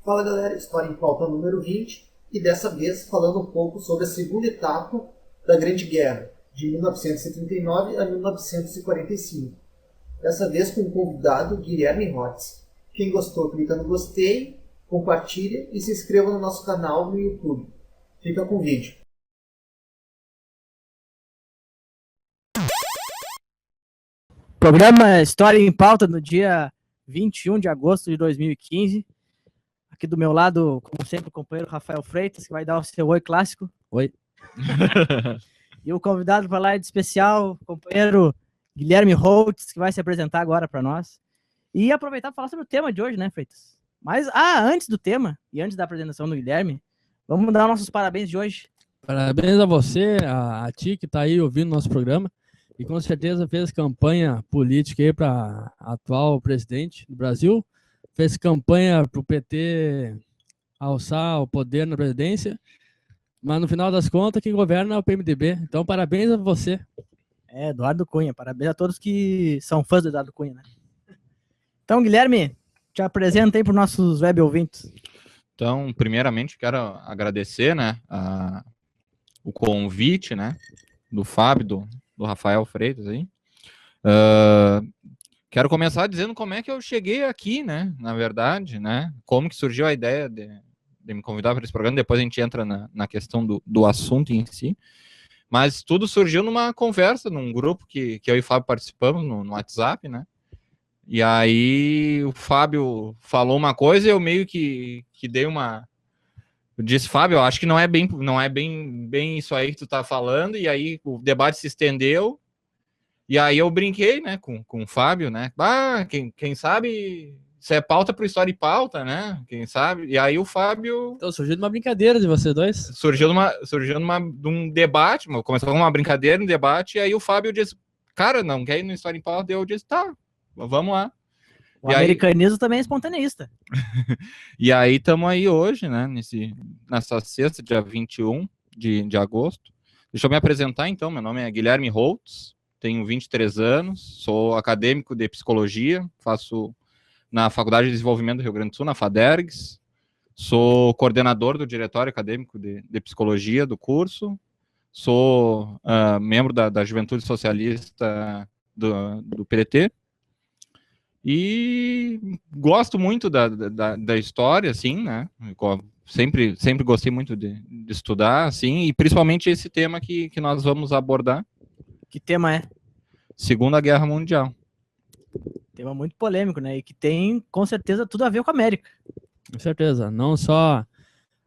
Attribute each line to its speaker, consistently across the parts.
Speaker 1: Fala galera, História em Pauta número 20 e dessa vez falando um pouco sobre a segunda etapa da Grande Guerra, de 1939 a 1945. Dessa vez com o convidado Guilherme Rotz. Quem gostou, clica no gostei, compartilha e se inscreva no nosso canal no YouTube. Fica com o vídeo.
Speaker 2: Programa História em Pauta no dia 21 de agosto de 2015. Aqui do meu lado, como sempre, o companheiro Rafael Freitas, que vai dar o seu oi clássico. Oi. E o convidado para lá de especial, o companheiro Guilherme Holtz, que vai se apresentar agora para nós. E aproveitar para falar sobre o tema de hoje, né, Freitas? Mas, antes do tema e antes da apresentação do Guilherme, vamos dar nossos parabéns de hoje.
Speaker 3: Parabéns a você, a ti que está aí ouvindo nosso programa e com certeza fez campanha política aí para atual presidente do Brasil, fez campanha para o PT alçar o poder na presidência, mas no final das contas quem governa é o PMDB. Então parabéns a você.
Speaker 2: Eduardo Cunha, parabéns a todos que são fãs do Eduardo Cunha, né? Então, Guilherme, te apresenta aí para os nossos web ouvintes.
Speaker 4: Então, primeiramente, quero agradecer, né, o convite, né, do Fábio, do Rafael Freitas aí. Quero começar dizendo como é que eu cheguei aqui, né, na verdade, né, como que surgiu a ideia de me convidar para esse programa, depois a gente entra na questão do assunto em si. Mas tudo surgiu numa conversa, num grupo que eu e o Fábio participamos no WhatsApp, né? E aí o Fábio falou uma coisa e eu meio que dei uma... Eu disse, Fábio, eu acho que não é bem isso aí que tu tá falando, e aí o debate se estendeu, e aí eu brinquei, né, com o Fábio, né? Quem sabe... Isso é pauta para História e Pauta, né? Quem sabe? E aí o Fábio...
Speaker 3: Então surgiu de uma brincadeira de vocês dois?
Speaker 4: Surgiu de um debate, começou com uma brincadeira, um debate, e aí o Fábio disse, cara, não quer ir no História em Pauta? Eu disse, tá, vamos lá.
Speaker 2: O americanismo também é espontaneista.
Speaker 4: E aí estamos aí hoje, né? Nessa sexta, dia 21 de agosto. Deixa eu me apresentar então, meu nome é Guilherme Holtz, tenho 23 anos, sou acadêmico de psicologia, faço na Faculdade de Desenvolvimento do Rio Grande do Sul, na FADERGS. Sou coordenador do Diretório Acadêmico de Psicologia do curso. Sou membro da Juventude Socialista do PDT. E gosto muito da história, assim, né? Sempre gostei muito de estudar, assim, e principalmente esse tema que nós vamos abordar.
Speaker 2: Que tema é?
Speaker 4: Segunda Guerra Mundial.
Speaker 2: Tema muito polêmico, né? E que tem, com certeza, tudo a ver com a América.
Speaker 3: Com certeza. Não só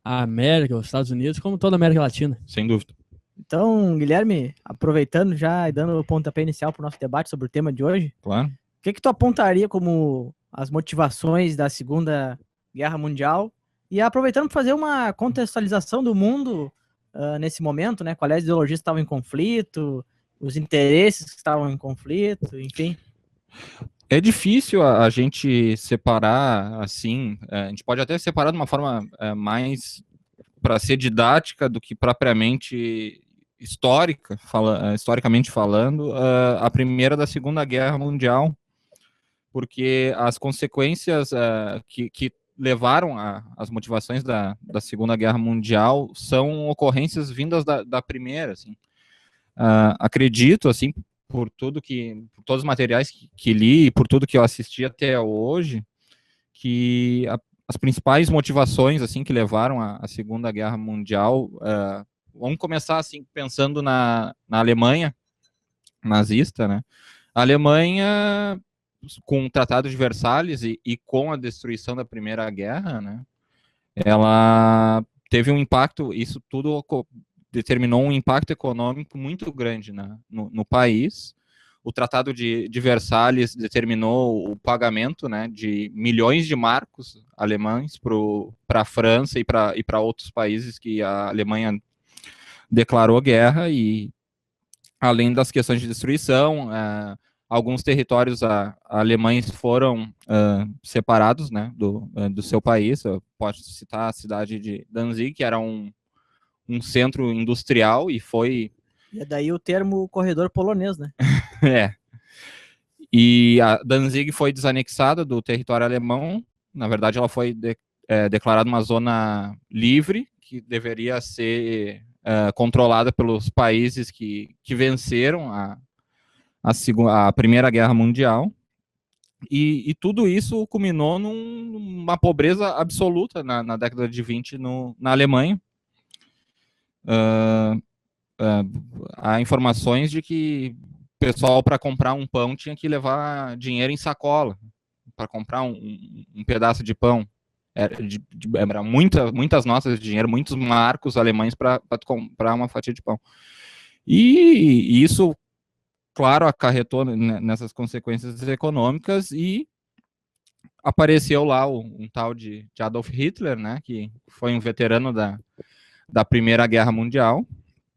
Speaker 3: a América, os Estados Unidos, como toda a América Latina.
Speaker 4: Sem dúvida.
Speaker 2: Então, Guilherme, aproveitando já e dando o pontapé inicial para o nosso debate sobre o tema de hoje,
Speaker 4: Claro.
Speaker 2: O que tu apontaria como as motivações da Segunda Guerra Mundial? E aproveitando para fazer uma contextualização do mundo nesse momento, né? Quais ideologias estavam em conflito, os interesses que estavam em conflito, enfim.
Speaker 4: É difícil a gente separar, assim, a gente pode até separar de uma forma mais para ser didática do que propriamente historicamente falando, a Primeira da Segunda Guerra Mundial, porque as consequências que levaram as motivações da Segunda Guerra Mundial são ocorrências vindas da Primeira, assim. Acredito, assim, por todos os materiais que li e por tudo que eu assisti até hoje, que as principais motivações, assim, que levaram a Segunda Guerra Mundial, vamos começar, assim, pensando na Alemanha nazista, né? A Alemanha, com o Tratado de Versalhes e com a destruição da Primeira Guerra, né, ela teve um impacto, isso tudo determinou um impacto econômico muito grande no país. O Tratado de Versalhes determinou o pagamento, né, de milhões de marcos alemães para a França e para outros países que a Alemanha declarou guerra, e além das questões de destruição, alguns territórios alemães foram separados, né, do seu país. Eu posso citar a cidade de Danzig, que era um centro industrial, e foi...
Speaker 2: E é daí o termo corredor polonês, né?
Speaker 4: E a Danzig foi desanexada do território alemão. Na verdade, ela foi declarado uma zona livre, que deveria ser controlada pelos países que venceram a Primeira Guerra Mundial. E tudo isso culminou numa pobreza absoluta na década de 20 na Alemanha. Há informações de que o pessoal, para comprar um pão, tinha que levar dinheiro em sacola para comprar um pedaço de pão. Era muitas notas de dinheiro, muitos marcos alemães para comprar uma fatia de pão. E isso, claro, acarretou nessas consequências econômicas, e apareceu lá um tal de Adolf Hitler, né, que foi um veterano da Primeira Guerra Mundial.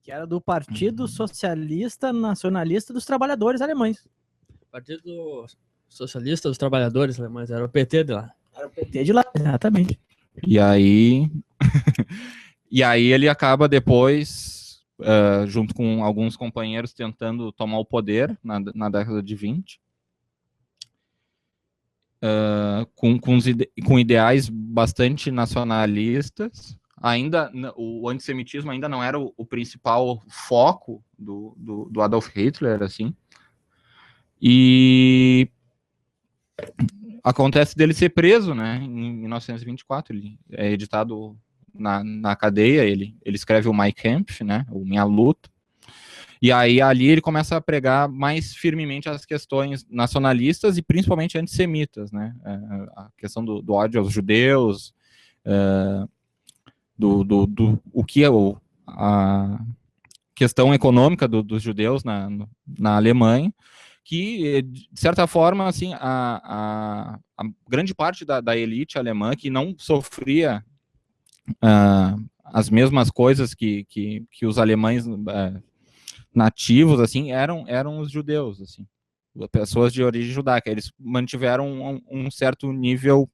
Speaker 2: Que era do Partido Socialista Nacionalista dos Trabalhadores Alemães.
Speaker 3: Partido Socialista dos Trabalhadores Alemães, era o PT de lá.
Speaker 2: Era o PT de lá, exatamente.
Speaker 4: E aí, ele acaba depois, junto com alguns companheiros, tentando tomar o poder na década de 20, com ideais bastante nacionalistas. Ainda o antissemitismo ainda não era o principal foco do Adolf Hitler, assim. E acontece dele ser preso, né, em 1924. Ele é editado na cadeia, ele escreve o Mein Kampf, né, o Minha Luta. E aí ali ele começa a pregar mais firmemente as questões nacionalistas e principalmente antissemitas, né, a questão do ódio aos judeus, o que é a questão econômica dos judeus na Alemanha, que, de certa forma, assim, a grande parte da elite alemã, que não sofria as mesmas coisas que os alemães nativos, assim, eram os judeus, assim, pessoas de origem judaica. Eles mantiveram um certo nível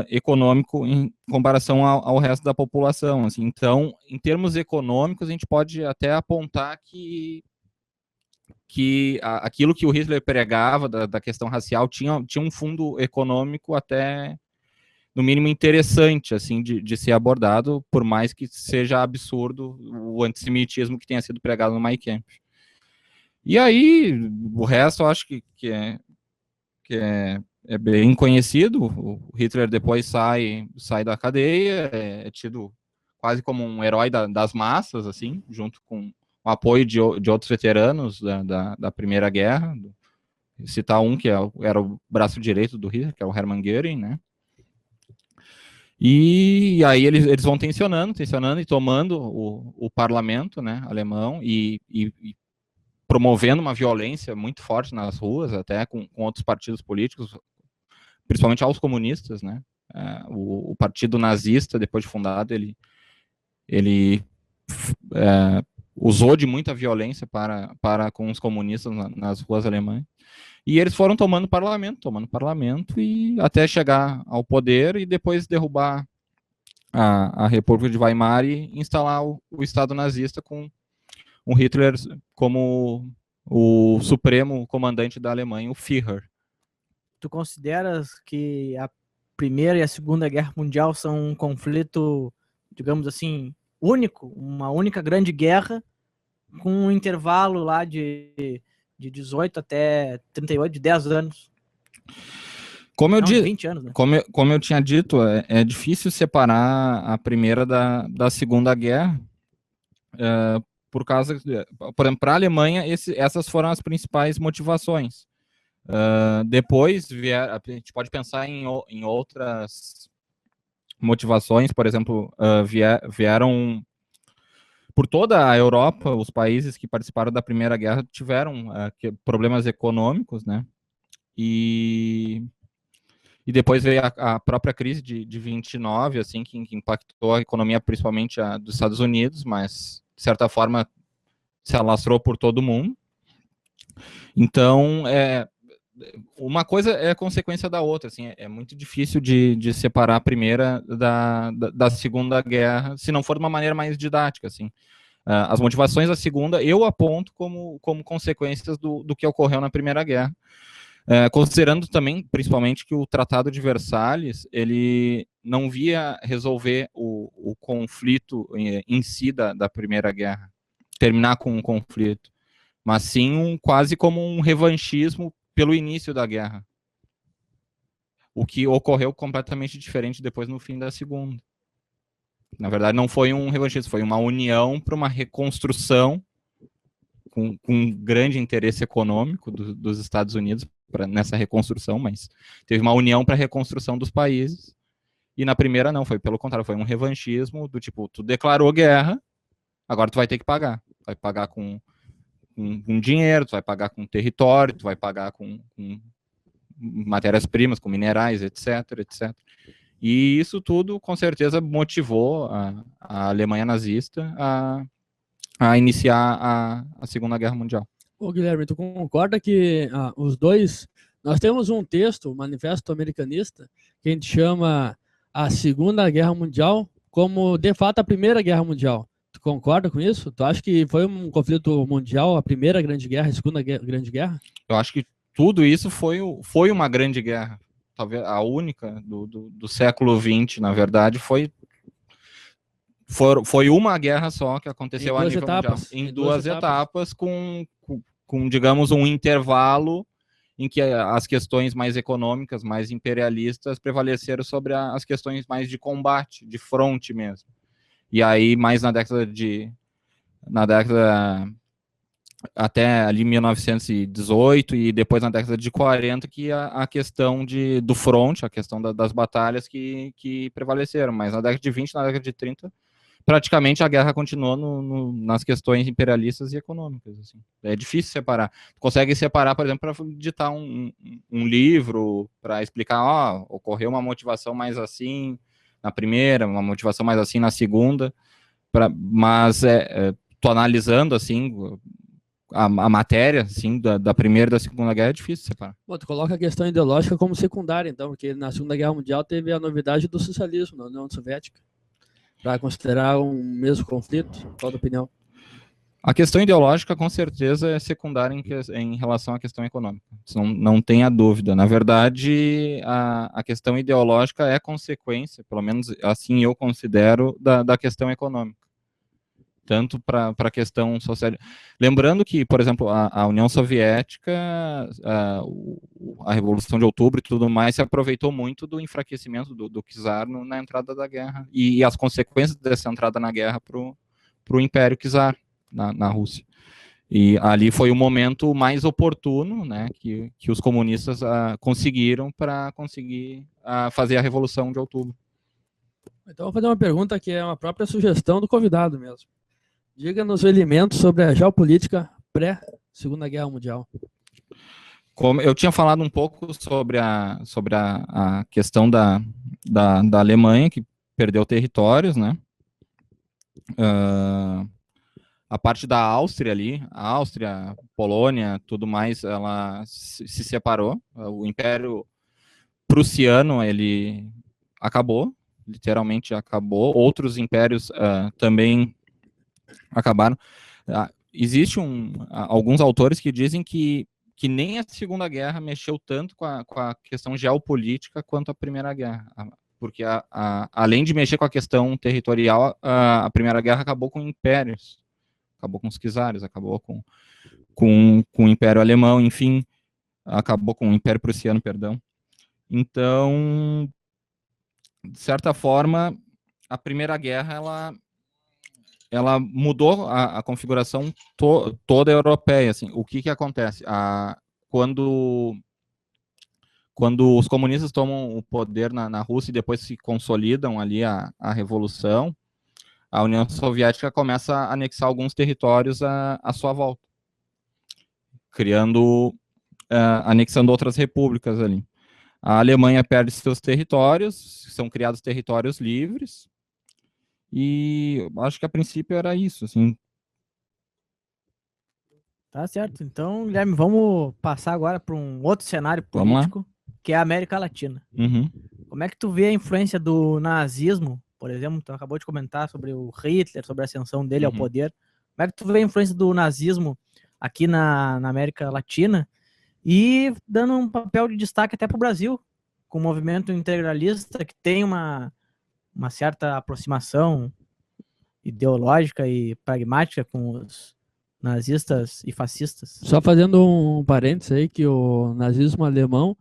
Speaker 4: econômico em comparação ao resto da população, assim. Então, em termos econômicos, a gente pode até apontar que aquilo que o Hitler pregava da questão racial tinha um fundo econômico até, no mínimo, interessante, assim, de ser abordado, por mais que seja absurdo o antissemitismo que tenha sido pregado no Mein Kampf. E aí, o resto eu acho que é bem conhecido. O Hitler depois sai da cadeia, é tido quase como um herói das massas, assim, junto com o apoio de outros veteranos da Primeira Guerra. Citar um que era o braço direito do Hitler, que é o Hermann Göring, né? E aí eles vão tensionando e tomando o parlamento, né, alemão, e promovendo uma violência muito forte nas ruas, até com outros partidos políticos, principalmente aos comunistas, né? O partido nazista, depois de fundado, ele usou de muita violência para com os comunistas nas ruas alemãs. E eles foram tomando parlamento, e até chegar ao poder e depois derrubar a República de Weimar e instalar o Estado nazista com o Hitler como o supremo comandante da Alemanha, o Führer.
Speaker 2: Tu consideras que a Primeira e a Segunda Guerra Mundial são um conflito, digamos assim, único, uma única grande guerra, com um intervalo lá de 18 até 38, de 10 anos?
Speaker 4: Como eu,
Speaker 2: 20 anos, né?
Speaker 4: Como eu tinha dito, é difícil separar a Primeira da Segunda Guerra, por causa, por exemplo, para a Alemanha, essas foram as principais motivações. Depois, a gente pode pensar em outras motivações. Por exemplo, vieram por toda a Europa, os países que participaram da Primeira Guerra tiveram problemas econômicos, né? E depois veio a própria crise de 29, assim, que impactou a economia, principalmente dos Estados Unidos, mas, de certa forma, se alastrou por todo mundo. Então, uma coisa é consequência da outra, assim, é muito difícil de separar a Primeira da Segunda Guerra, se não for de uma maneira mais didática, assim. As motivações da Segunda eu aponto como consequências do que ocorreu na Primeira Guerra. Considerando também, principalmente, que o Tratado de Versalhes, ele não via resolver o conflito em si da Primeira Guerra, terminar com um conflito, mas sim quase como um revanchismo pelo início da guerra, o que ocorreu completamente diferente depois no fim da Segunda. Na verdade, não foi um revanchismo, foi uma união para uma reconstrução com um grande interesse econômico dos Estados Unidos nessa reconstrução, mas teve uma união para a reconstrução dos países. E na primeira não, foi pelo contrário, foi um revanchismo do tipo, tu declarou guerra, agora tu vai ter que pagar. Vai pagar com dinheiro, tu vai pagar com território, tu vai pagar com matérias-primas, com minerais, etc, etc. E isso tudo, com certeza, motivou a Alemanha nazista a iniciar a Segunda Guerra Mundial.
Speaker 3: Ô, Guilherme, tu concorda que os dois... Nós temos um texto, o Manifesto Americanista, que a gente chama a Segunda Guerra Mundial como, de fato, a Primeira Guerra Mundial. Tu concorda com isso? Tu acha que foi um conflito mundial, a Primeira Grande Guerra, a Segunda Grande Guerra?
Speaker 4: Eu acho que tudo isso foi uma grande guerra. Talvez a única do século XX, na verdade, foi uma guerra só que aconteceu a nível mundial. Em duas etapas com, digamos, um intervalo em que as questões mais econômicas, mais imperialistas, prevaleceram sobre as questões mais de combate, de fronte mesmo. E aí, mais na década até ali 1918 e depois na década de 40, que a questão do fronte, a questão das batalhas que prevaleceram. Mas na década de 20, na década de 30, praticamente a guerra continuou nas questões imperialistas e econômicas. Assim. É difícil separar. Consegue separar, por exemplo, para editar um livro, para explicar, ocorreu uma motivação mais assim na primeira, uma motivação mais assim na segunda, mas tô analisando assim a matéria assim, da Primeira e da Segunda Guerra, é difícil separar.
Speaker 3: Bom, tu coloca a questão ideológica como secundária, então, porque na Segunda Guerra Mundial teve a novidade do socialismo na União Soviética. Para considerar um mesmo conflito? Qual a tua opinião?
Speaker 4: A questão ideológica, com certeza, é secundária em relação à questão econômica. Isso não tenha dúvida. Na verdade, a questão ideológica é consequência, pelo menos assim eu considero, da questão econômica. Tanto para a questão social. Lembrando que, por exemplo, a União Soviética, a Revolução de Outubro e tudo mais, se aproveitou muito do enfraquecimento do czar na entrada da guerra e as consequências dessa entrada na guerra para o Império Czar na Rússia. E ali foi o momento mais oportuno, né, que os comunistas conseguiram para conseguir fazer a Revolução de Outubro.
Speaker 3: Então, vou fazer uma pergunta que é uma própria sugestão do convidado mesmo. Diga-nos elementos sobre a geopolítica pré-Segunda Guerra Mundial.
Speaker 4: Como eu tinha falado um pouco sobre a questão da Alemanha, que perdeu territórios, né? A parte da Áustria ali, a Áustria, Polônia, tudo mais, ela se separou. O Império Prussiano, ele acabou, literalmente acabou. Outros impérios também acabaram. Existem alguns autores que dizem que nem a Segunda Guerra mexeu tanto com a questão geopolítica quanto a Primeira Guerra. Porque, além de mexer com a questão territorial, a Primeira Guerra acabou com impérios. Acabou com os czares, acabou com o Império Alemão, enfim, acabou com o Império Prussiano, perdão. Então, de certa forma, a Primeira Guerra, ela mudou a configuração toda europeia. Assim. O que acontece? Quando os comunistas tomam o poder na Rússia e depois se consolidam ali a Revolução, a União Soviética começa a anexar alguns territórios à sua volta, anexando outras repúblicas ali. A Alemanha perde seus territórios, são criados territórios livres, e acho que a princípio era isso, assim.
Speaker 2: Tá certo. Então, Guilherme, vamos passar agora para um outro cenário político, que é a América Latina.
Speaker 4: Uhum.
Speaker 2: Como é que tu vê a influência do nazismo, por exemplo? Tu acabou de comentar sobre o Hitler, sobre a ascensão dele ao poder. Como é que tu vê a influência do nazismo aqui na América Latina? e dando um papel de destaque até para o Brasil, com o movimento integralista, que tem uma certa aproximação ideológica e pragmática com os nazistas e fascistas.
Speaker 3: Só fazendo um parênteses aí, que o nazismo alemão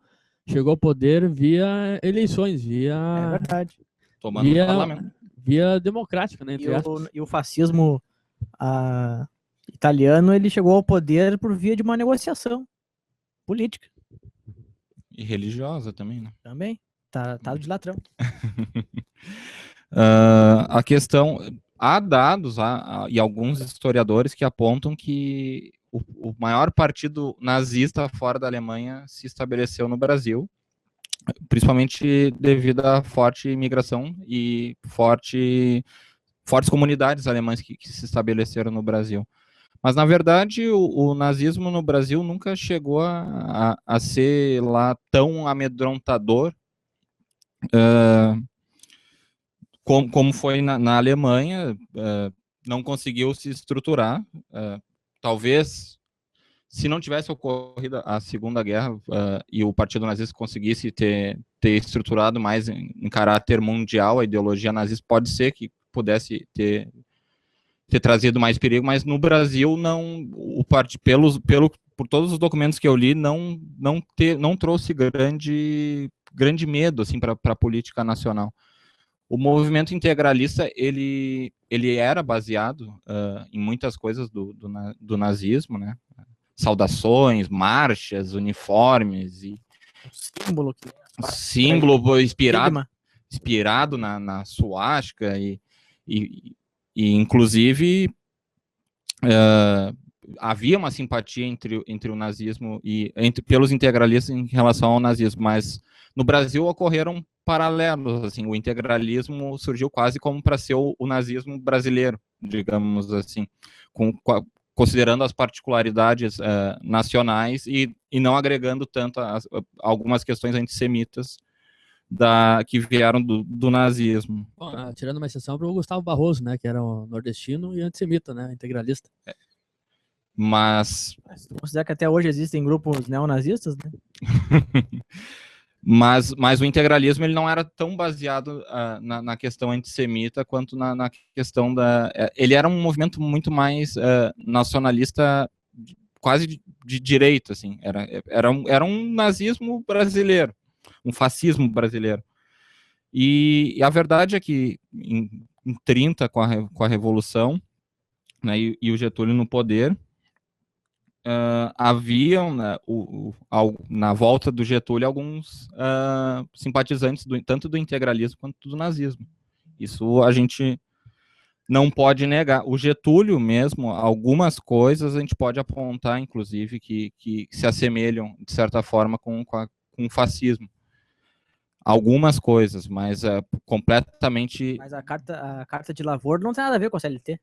Speaker 3: chegou ao poder via eleições,
Speaker 2: É
Speaker 3: via,
Speaker 2: verdade.
Speaker 4: Tomando o parlamento.
Speaker 3: via democrática, né? Entre aspas.
Speaker 2: E o fascismo italiano, ele chegou ao poder por via de uma negociação política.
Speaker 4: E religiosa também, né?
Speaker 2: Também. Tá de latrão.
Speaker 4: A questão... Há dados e alguns historiadores que apontam que o maior partido nazista fora da Alemanha se estabeleceu no Brasil, principalmente devido à forte imigração e fortes comunidades alemãs que se estabeleceram no Brasil. Mas, na verdade, o nazismo no Brasil nunca chegou a ser lá tão amedrontador como foi na Alemanha. Não conseguiu se estruturar. Talvez, se não tivesse ocorrido a Segunda Guerra e o Partido Nazista conseguisse ter estruturado mais em caráter mundial a ideologia nazista, pode ser que pudesse ter trazido mais perigo, mas no Brasil não, por todos os documentos que eu li, não trouxe grande medo assim, para a política nacional. O movimento integralista ele era baseado em muitas coisas do nazismo, né? Saudações, marchas, uniformes e símbolo inspirado na suástica e inclusive havia uma simpatia entre o nazismo e pelos integralistas em relação ao nazismo, mas no Brasil ocorreram paralelos, assim, o integralismo surgiu quase como para ser o nazismo brasileiro, digamos assim, considerando as particularidades nacionais e não agregando tanto algumas questões antissemitas que vieram do nazismo.
Speaker 3: Bom, tirando uma exceção para o Gustavo Barroso, né, que era um nordestino e antissemita, né, integralista.
Speaker 4: Mas
Speaker 2: você considera que até hoje existem grupos neonazistas, né?
Speaker 4: Mas o integralismo ele não era tão baseado na questão antissemita quanto na questão ele era um movimento muito mais nacionalista, quase de direita, assim. Era um nazismo brasileiro, um fascismo brasileiro. E a verdade é que em 30, com a Revolução, né, e o Getúlio no poder, haviam, né, na volta do Getúlio, alguns simpatizantes tanto do integralismo quanto do nazismo. Isso a gente não pode negar. O Getúlio mesmo, algumas coisas a gente pode apontar, inclusive, que se assemelham, de certa forma, com o fascismo. Algumas coisas, mas completamente...
Speaker 2: Mas a carta de Lavoro não tem nada a ver com a CLT.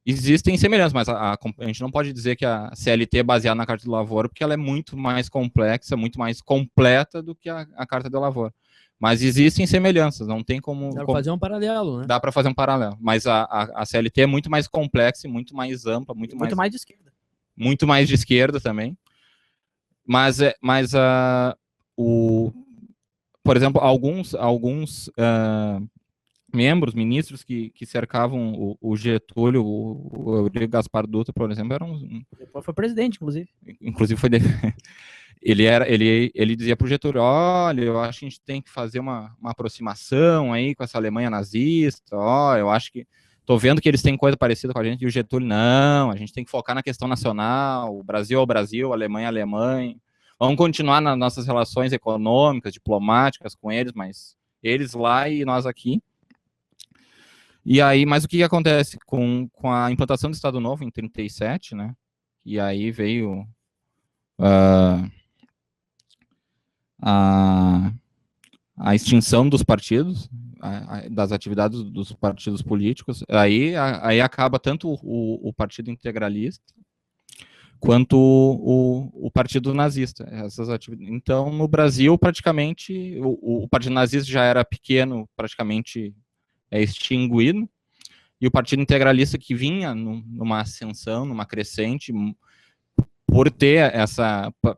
Speaker 4: Existem semelhanças, mas a gente não pode dizer que a CLT é baseada na Carta do Lavoro, porque ela é muito mais complexa, muito mais completa do que a Carta do Lavoro. Mas existem semelhanças, não tem como...
Speaker 3: Dá para fazer um paralelo, né?
Speaker 4: Dá para fazer um paralelo, mas a CLT é muito mais complexa e muito mais ampla, muito mais
Speaker 2: de esquerda.
Speaker 4: Muito mais de esquerda também. Mas por exemplo, alguns membros, ministros que cercavam o Getúlio, o Eurico Gaspar Dutra, por exemplo,
Speaker 2: Depois foi presidente, inclusive.
Speaker 4: Inclusive foi... Ele dizia para o Getúlio, olha, eu acho que a gente tem que fazer uma aproximação aí com essa Alemanha nazista, eu acho que... Estou vendo que eles têm coisa parecida com a gente, e o Getúlio, não, a gente tem que focar na questão nacional, o Brasil é o Brasil, a Alemanha é a Alemanha, vamos continuar nas nossas relações econômicas, diplomáticas com eles, mas eles lá e nós aqui. E aí, mas o que acontece com a implantação do Estado Novo em 37, né? E aí veio a extinção dos partidos, das atividades dos partidos políticos. Aí acaba tanto o Partido Integralista quanto o Partido Nazista. Então, no Brasil, praticamente, o Partido Nazista já era pequeno, praticamente extinguido, e o Partido Integralista, que vinha numa ascensão, numa crescente, por ter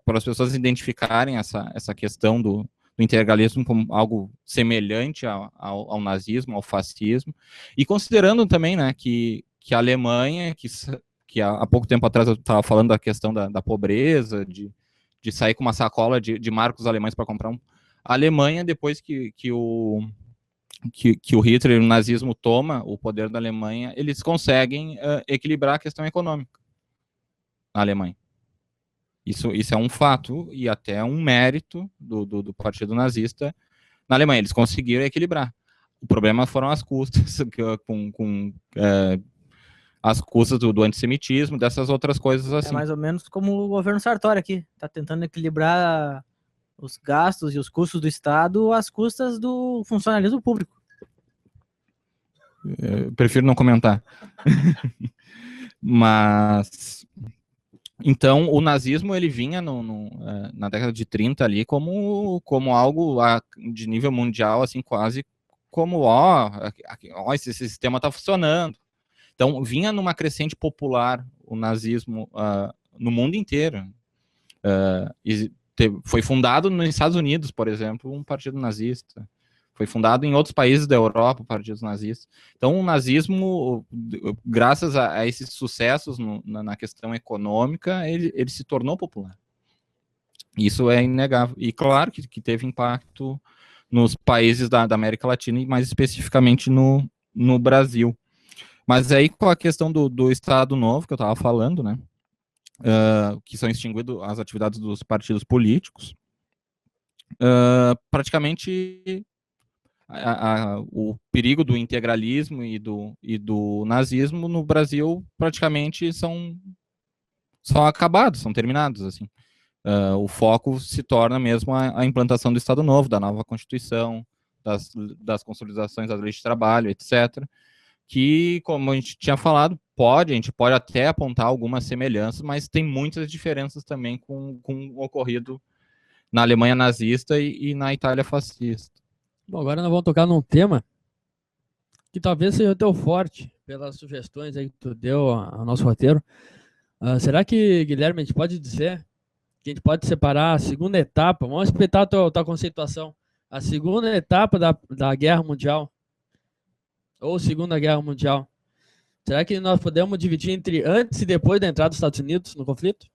Speaker 4: para as pessoas identificarem essa questão do integralismo como algo semelhante ao nazismo, ao fascismo, e considerando também, né, que a Alemanha, que há pouco tempo atrás eu estava falando da questão da pobreza, de sair com uma sacola de marcos alemães para comprar a Alemanha, depois que o Hitler, o nazismo, toma o poder da Alemanha, eles conseguem equilibrar a questão econômica na Alemanha. Isso é um fato e até um mérito do Partido Nazista na Alemanha. Eles conseguiram equilibrar. O problema foram as custas, as custas do antissemitismo, dessas outras coisas assim.
Speaker 2: É mais ou menos como o governo Sartori aqui. Está tentando equilibrar os gastos e os custos do Estado às custas do funcionalismo público.
Speaker 4: Eu prefiro não comentar. Mas... Então, o nazismo ele vinha na década de 30 ali como algo de nível mundial, assim, quase como, esse sistema está funcionando. Então, vinha numa crescente popular o nazismo no mundo inteiro. Foi fundado nos Estados Unidos, por exemplo, um partido nazista. Foi fundado em outros países da Europa, partidos nazistas. Então, o nazismo, graças a esses sucessos na questão econômica, ele se tornou popular. Isso é inegável. E claro que teve impacto nos países da América Latina, e mais especificamente no Brasil. Mas aí, com a questão do Estado Novo, que eu estava falando, né, que são extinguidas as atividades dos partidos políticos, praticamente... o perigo do integralismo e do nazismo no Brasil praticamente são acabados, são terminados, assim. O foco se torna mesmo a implantação do Estado Novo, da nova Constituição, das consolidações das leis de trabalho, etc., que, como a gente tinha falado, a gente pode até apontar algumas semelhanças, mas tem muitas diferenças também com o ocorrido na Alemanha nazista e na Itália fascista.
Speaker 3: Bom, agora nós vamos tocar num tema que talvez seja o teu forte, pelas sugestões aí que tu deu ao nosso roteiro. Será que, Guilherme, a gente pode dizer que a gente pode separar a segunda etapa, vamos respeitar a tua conceituação, a segunda etapa da Guerra Mundial, ou Segunda Guerra Mundial, será que nós podemos dividir entre antes e depois da entrada dos Estados Unidos no conflito?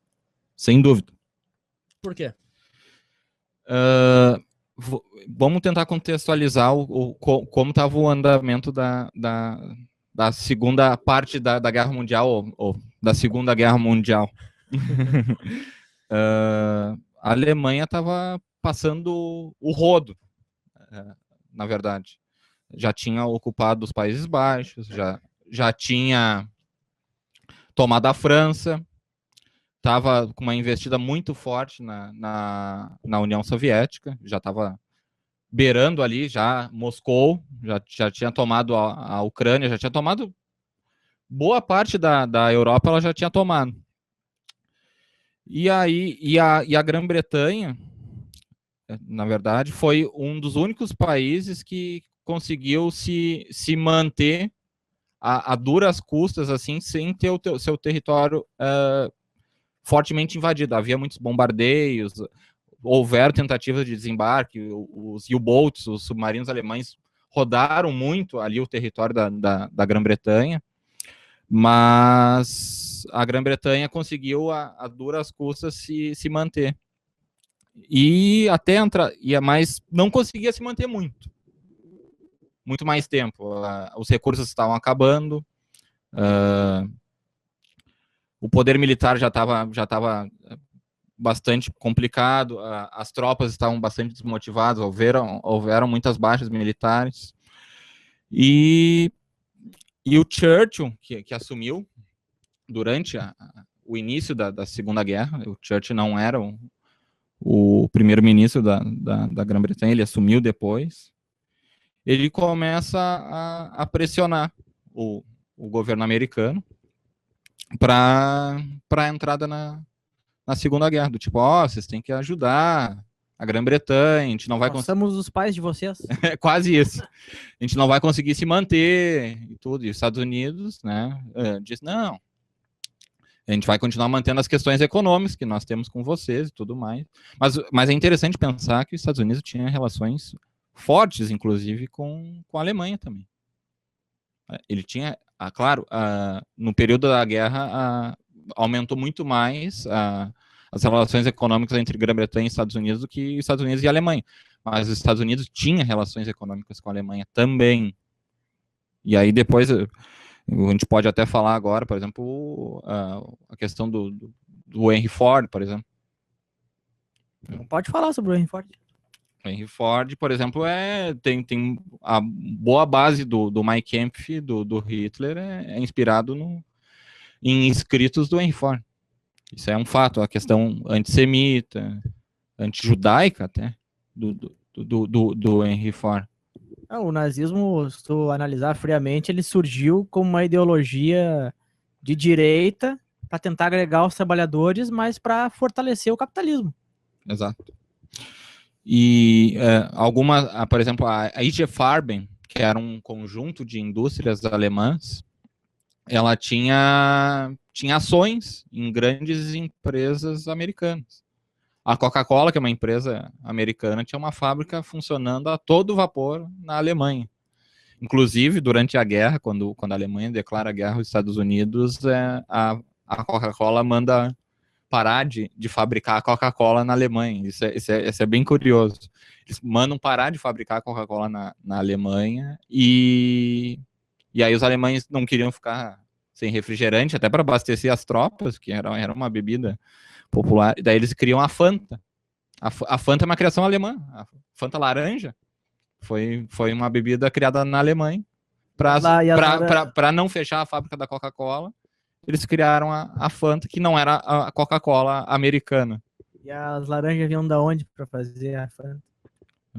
Speaker 4: Sem dúvida.
Speaker 3: Por quê?
Speaker 4: Vamos tentar contextualizar como estava o andamento da segunda parte da Guerra Mundial, ou da Segunda Guerra Mundial. A Alemanha estava passando o rodo, na verdade. Já tinha ocupado os Países Baixos, já tinha tomado a França, estava com uma investida muito forte na União Soviética, já estava beirando ali, já Moscou, já tinha tomado a Ucrânia, já tinha tomado boa parte da Europa, ela já tinha tomado. E aí, a Grã-Bretanha, na verdade, foi um dos únicos países que conseguiu se manter a duras custas, assim, sem ter o seu território fortemente invadido. Havia muitos bombardeios, houveram tentativas de desembarque, os U-boats, os submarinos alemães, rodaram muito ali o território da Grã-Bretanha, mas a Grã-Bretanha conseguiu a duras custas se manter. E até mas não conseguia se manter muito mais tempo. Os recursos estavam acabando, o poder militar já estava bastante complicado, as tropas estavam bastante desmotivadas, houveram muitas baixas militares, e o Churchill, que assumiu durante o início da Segunda Guerra, o Churchill não era o primeiro-ministro da Grã-Bretanha, ele assumiu depois, ele começa a pressionar o governo americano para a entrada na Segunda Guerra, do tipo, vocês têm que ajudar a Grã-Bretanha, a gente não vai conseguir...
Speaker 2: Nós somos os pais de vocês.
Speaker 4: É quase isso. A gente não vai conseguir se manter e tudo. E os Estados Unidos, né, diz, não, A gente vai continuar mantendo as questões econômicas que nós temos com vocês e tudo mais. Mas é interessante pensar que os Estados Unidos tinham relações fortes, inclusive, com a Alemanha também. Ele tinha, claro, no período da guerra, aumentou muito mais as relações econômicas entre Grã-Bretanha e Estados Unidos do que Estados Unidos e Alemanha. Mas os Estados Unidos tinham relações econômicas com a Alemanha também. E aí depois a gente pode até falar agora, por exemplo, a questão do Henry Ford, por exemplo.
Speaker 2: Não pode falar sobre o Henry Ford.
Speaker 4: O Henry Ford, por exemplo, tem a boa base do Mein Kampf, do Hitler, é inspirado em escritos do Henry Ford. Isso é um fato, a questão antissemita, antijudaica até, do Henry Ford.
Speaker 2: O nazismo, se tu analisar friamente, ele surgiu como uma ideologia de direita para tentar agregar os trabalhadores, mas para fortalecer o capitalismo.
Speaker 4: Exato. E por exemplo, a IG Farben, que era um conjunto de indústrias alemãs, ela tinha ações em grandes empresas americanas. A Coca-Cola, que é uma empresa americana, tinha uma fábrica funcionando a todo vapor na Alemanha. Inclusive, durante a guerra, quando a Alemanha declara guerra aos Estados Unidos, a Coca-Cola manda parar de fabricar a Coca-Cola na Alemanha. Isso é bem curioso. Eles mandam parar de fabricar a Coca-Cola na Alemanha e aí os alemães não queriam ficar sem refrigerante, até para abastecer as tropas, que era uma bebida popular. E daí eles criam a Fanta. A Fanta é uma criação alemã. A Fanta laranja foi uma bebida criada na Alemanha. Para não fechar a fábrica da Coca-Cola, eles criaram a Fanta, que não era a Coca-Cola americana.
Speaker 2: E as laranjas vinham da onde para fazer a Fanta?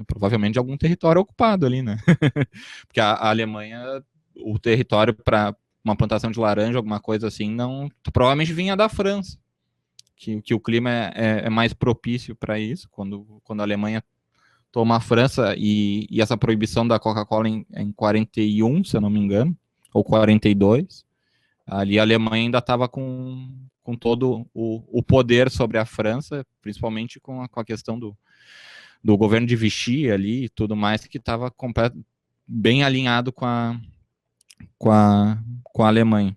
Speaker 4: Provavelmente de algum território ocupado ali, né? Porque a Alemanha, o território para uma plantação de laranja, alguma coisa assim, provavelmente vinha da França, que o clima é mais propício para isso, quando a Alemanha toma a França, e essa proibição da Coca-Cola em 41, se eu não me engano, ou 42, ali a Alemanha ainda estava com todo o poder sobre a França, principalmente com a questão do governo de Vichy ali e tudo mais, que estava bem alinhado com a Alemanha.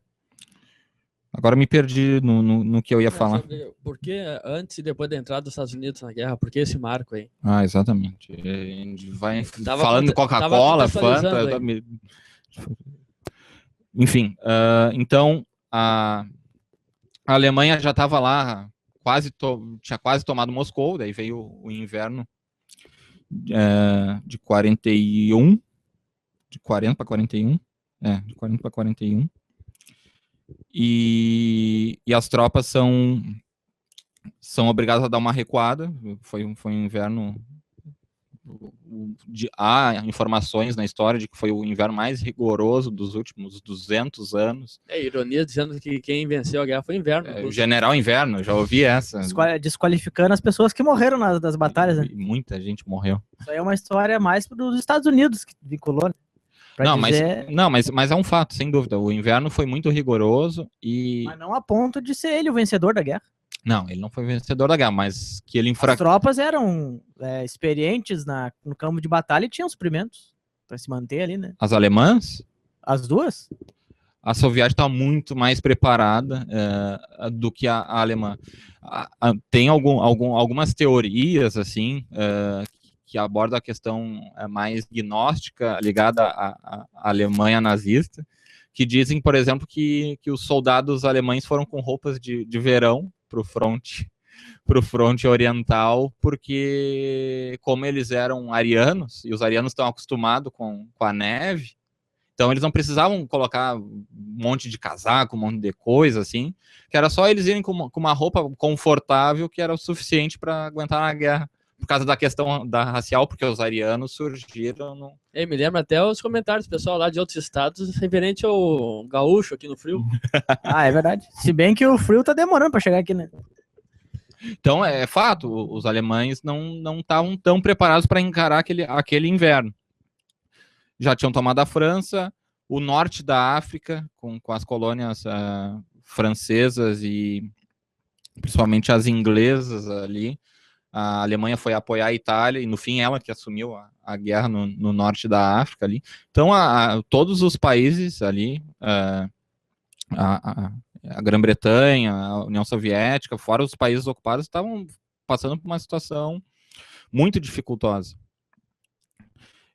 Speaker 4: Agora me perdi no que eu ia falar.
Speaker 3: Por que antes e depois da entrada dos Estados Unidos na guerra? Por que esse marco aí?
Speaker 4: Exatamente. A gente vai falando de Coca-Cola, Fanta... Enfim, então a Alemanha já estava lá, tinha quase tomado Moscou, daí veio o inverno de 41, de 40 para 41, de 40 para 41, e as tropas são obrigadas a dar uma recuada. Foi um inverno... Há informações na história de que foi o inverno mais rigoroso dos últimos 200 anos.
Speaker 3: Ironia dizendo que quem venceu a guerra foi o inverno.
Speaker 4: O general Inverno, já ouvi essa.
Speaker 2: Desqualificando as pessoas que morreram nas batalhas, né?
Speaker 4: Muita gente morreu.
Speaker 2: Isso aí é uma história mais dos Estados Unidos que vinculou, né?
Speaker 4: Mas é um fato, sem dúvida. O inverno foi muito rigoroso
Speaker 2: Mas não a ponto de ser ele o vencedor da guerra.
Speaker 4: Não, ele não foi vencedor da guerra, mas que ele
Speaker 2: As tropas eram experientes no campo de batalha e tinham suprimentos para se manter ali, né?
Speaker 4: As alemãs?
Speaker 2: As duas?
Speaker 4: A soviética está muito mais preparada do que a alemã. Tem algumas teorias assim que abordam a questão mais gnóstica ligada à Alemanha nazista, que dizem, por exemplo, que os soldados alemães foram com roupas de verão para o fronte oriental, porque como eles eram arianos, e os arianos estão acostumados com a neve, então eles não precisavam colocar um monte de casaco, um monte de coisa, assim, que era só eles irem com uma roupa confortável, que era o suficiente para aguentar na guerra, por causa da questão da racial, porque os arianos surgiram
Speaker 3: me lembra até os comentários do pessoal lá de outros estados referente ao gaúcho aqui no frio.
Speaker 2: É verdade. Se bem que o frio tá demorando para chegar aqui, né?
Speaker 4: Então, é fato, os alemães não estavam tão preparados para encarar aquele inverno. Já tinham tomado a França, o norte da África, com as colônias francesas e principalmente as inglesas ali. A Alemanha foi apoiar a Itália, e no fim ela que assumiu a guerra no norte da África ali. Então, todos os países ali, a Grã-Bretanha, a União Soviética, fora os países ocupados, estavam passando por uma situação muito dificultosa.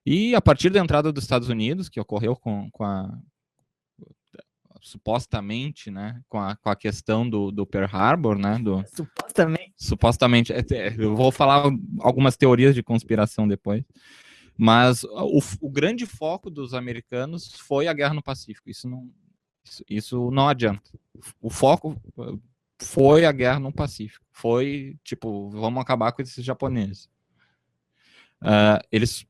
Speaker 4: E a partir da entrada dos Estados Unidos, que ocorreu com supostamente, né, com a questão do Pearl Harbor, né, supostamente, eu vou falar algumas teorias de conspiração depois, mas o grande foco dos americanos foi a guerra no Pacífico. Isso não adianta. O foco foi a guerra no Pacífico. Foi, tipo, vamos acabar com esses japoneses. Eles,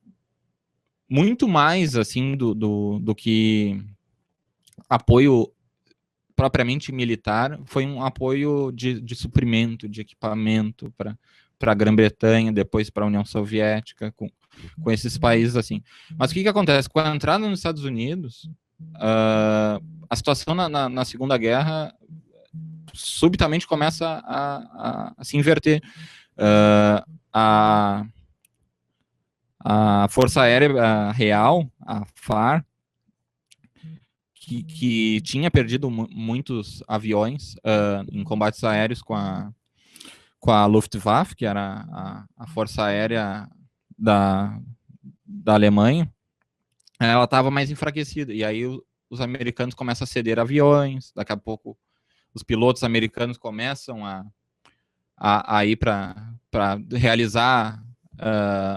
Speaker 4: muito mais, assim, do que apoio propriamente militar, foi um apoio de suprimento, de equipamento para a Grã-Bretanha, depois para a União Soviética, com esses países assim. Mas o que acontece? Com a entrada nos Estados Unidos, a situação na Segunda Guerra subitamente começa a se inverter. A Força Aérea Real, a FAR, que tinha perdido muitos aviões em combates aéreos com a Luftwaffe, que era a Força Aérea da Alemanha, ela estava mais enfraquecida. E aí os americanos começam a ceder aviões, daqui a pouco os pilotos americanos começam a ir para realizar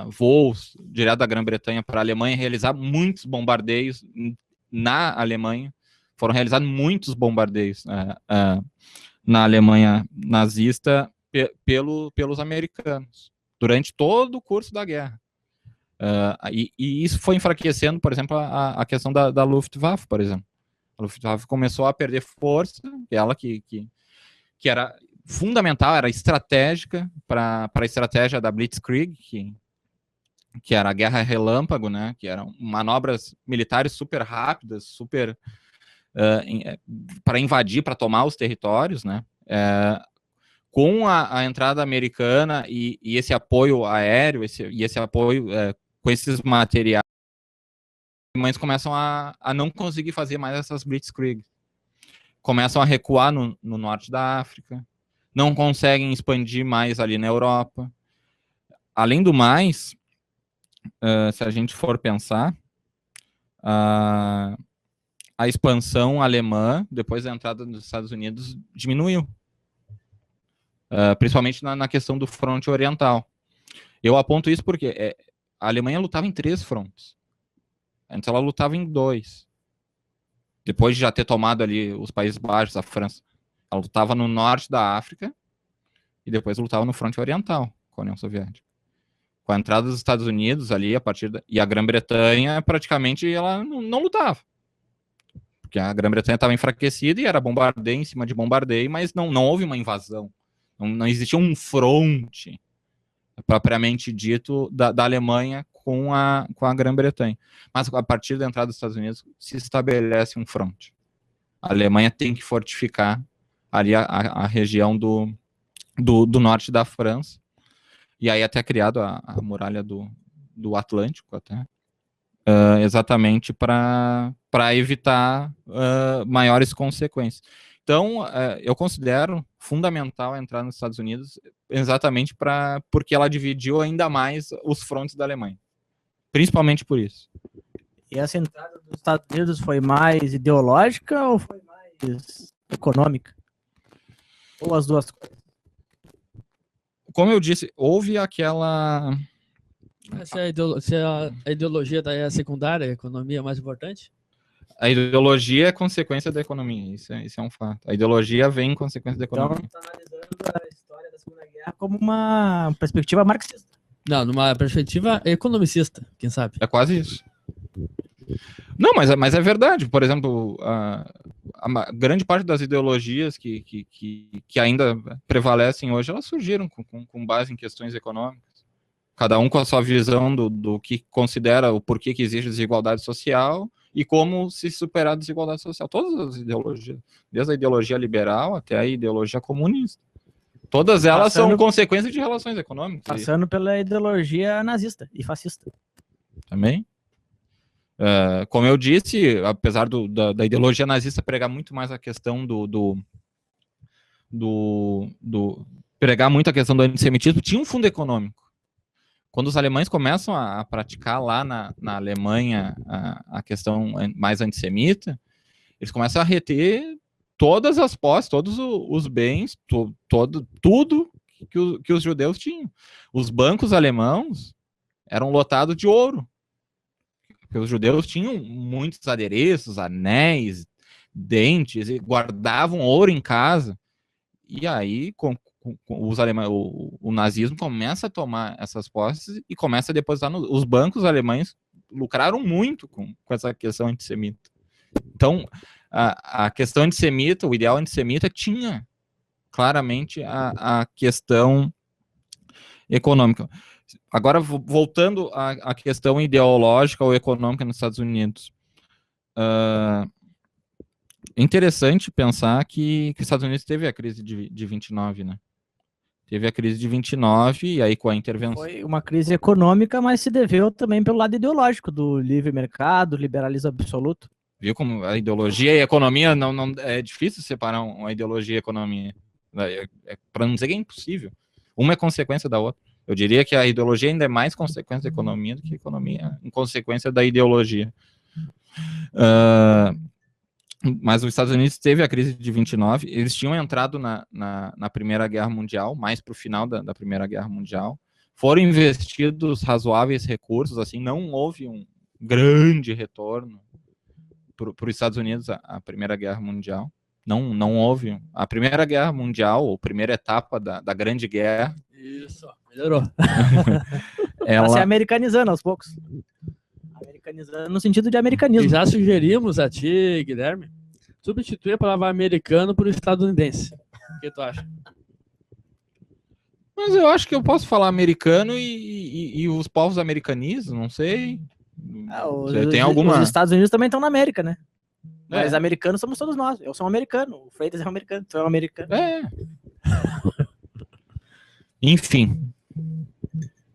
Speaker 4: voos direto da Grã-Bretanha para a Alemanha, realizar muitos bombardeios na Alemanha. Foram realizados muitos bombardeios na Alemanha nazista pelos americanos, durante todo o curso da guerra. E isso foi enfraquecendo, por exemplo, a questão da Luftwaffe, por exemplo. A Luftwaffe começou a perder força, ela que era fundamental, era estratégica para a estratégia da Blitzkrieg, que era a guerra relâmpago, né, que eram manobras militares super rápidas, super para invadir, para tomar os territórios, né, com a entrada americana e esse apoio aéreo, esse apoio com esses materiais, os alemães começam a não conseguir fazer mais essas Blitzkrieg, começam a recuar no norte da África, não conseguem expandir mais ali na Europa. Além do mais, se a gente for pensar, a expansão alemã, depois da entrada dos Estados Unidos, diminuiu. Principalmente na questão do fronte oriental. Eu aponto isso porque a Alemanha lutava em 3 frontes. Antes ela lutava em 2. Depois de já ter tomado ali os Países Baixos, a França. Ela lutava no norte da África e depois lutava no fronte oriental com a União Soviética. Com a entrada dos Estados Unidos ali, e a Grã-Bretanha, praticamente ela não lutava. Porque a Grã-Bretanha estava enfraquecida e era bombardeio em cima de bombardeio, mas não houve uma invasão. Não existia um fronte propriamente dito da Alemanha com a Grã-Bretanha. Mas a partir da entrada dos Estados Unidos se estabelece um fronte. A Alemanha tem que fortificar ali a região do norte da França, e aí até criado a muralha do Atlântico, até, exatamente para evitar maiores consequências. Então, eu considero fundamental entrar nos Estados Unidos exatamente porque ela dividiu ainda mais os frontes da Alemanha. Principalmente por isso.
Speaker 2: E essa entrada dos Estados Unidos foi mais ideológica ou foi mais econômica? Ou as duas coisas?
Speaker 4: Como eu disse, houve aquela...
Speaker 3: Se a ideologia daí é secundária, a economia é mais importante?
Speaker 4: A ideologia é consequência da economia, isso é um fato. A ideologia vem em consequência da economia.
Speaker 2: Então, está analisando a história da Segunda Guerra como uma perspectiva marxista.
Speaker 3: Não, numa perspectiva economicista, quem sabe?
Speaker 4: É quase isso. Não, mas é verdade. Por exemplo, a grande parte das ideologias que ainda prevalecem hoje, elas surgiram com base em questões econômicas. Cada um com a sua visão do que considera o porquê que existe desigualdade social e como se superar a desigualdade social. Todas as ideologias, desde a ideologia liberal até a ideologia comunista. Todas elas são consequência de relações econômicas.
Speaker 2: Passando pela ideologia nazista e fascista.
Speaker 4: Também. Como eu disse, apesar da ideologia nazista pregar muito mais a questão pregar muito a questão do antissemitismo, tinha um fundo econômico. Quando os alemães começam a praticar lá na Alemanha a questão mais antissemita, eles começam a reter todas as posses, todos os bens, tudo que os judeus tinham. Os bancos alemãos eram lotados de ouro. Porque os judeus tinham muitos adereços, anéis, dentes, e guardavam ouro em casa. E aí, os alemães, o nazismo começa a tomar essas posses e começa a depositar os bancos alemães lucraram muito com essa questão antissemita. Então, a questão antissemita, o ideal antissemita tinha claramente a questão econômica. Agora, voltando à questão ideológica ou econômica nos Estados Unidos. É interessante pensar que os Estados Unidos teve a crise de 29, né? Teve a crise de 29 e aí com a intervenção...
Speaker 2: Foi uma crise econômica, mas se deveu também pelo lado ideológico do livre mercado, liberalismo absoluto.
Speaker 4: Viu como a ideologia e a economia não é difícil separar uma ideologia e a economia. Para não dizer que é impossível. Uma é consequência da outra. Eu diria que a ideologia ainda é mais consequência da economia do que a economia em consequência da ideologia. Mas os Estados Unidos teve a crise de 29, eles tinham entrado na Primeira Guerra Mundial, mais para o final da Primeira Guerra Mundial, foram investidos razoáveis recursos, assim, não houve um grande retorno para os Estados Unidos a Primeira Guerra Mundial, não houve. A Primeira Guerra Mundial, ou primeira etapa da Grande Guerra...
Speaker 3: Isso, melhorou.
Speaker 2: Ela se americanizando aos poucos. Americanizando no sentido de americanismo.
Speaker 3: E já sugerimos a ti, Guilherme, substituir a palavra americano por estadunidense. O que tu acha?
Speaker 4: Mas eu acho que eu posso falar americano e os povos americanizam, não sei. Tem alguma...
Speaker 2: Os Estados Unidos também estão na América, né? Mas americanos somos todos nós. Eu sou um americano, o Freitas é um americano, tu é um americano.
Speaker 4: Enfim.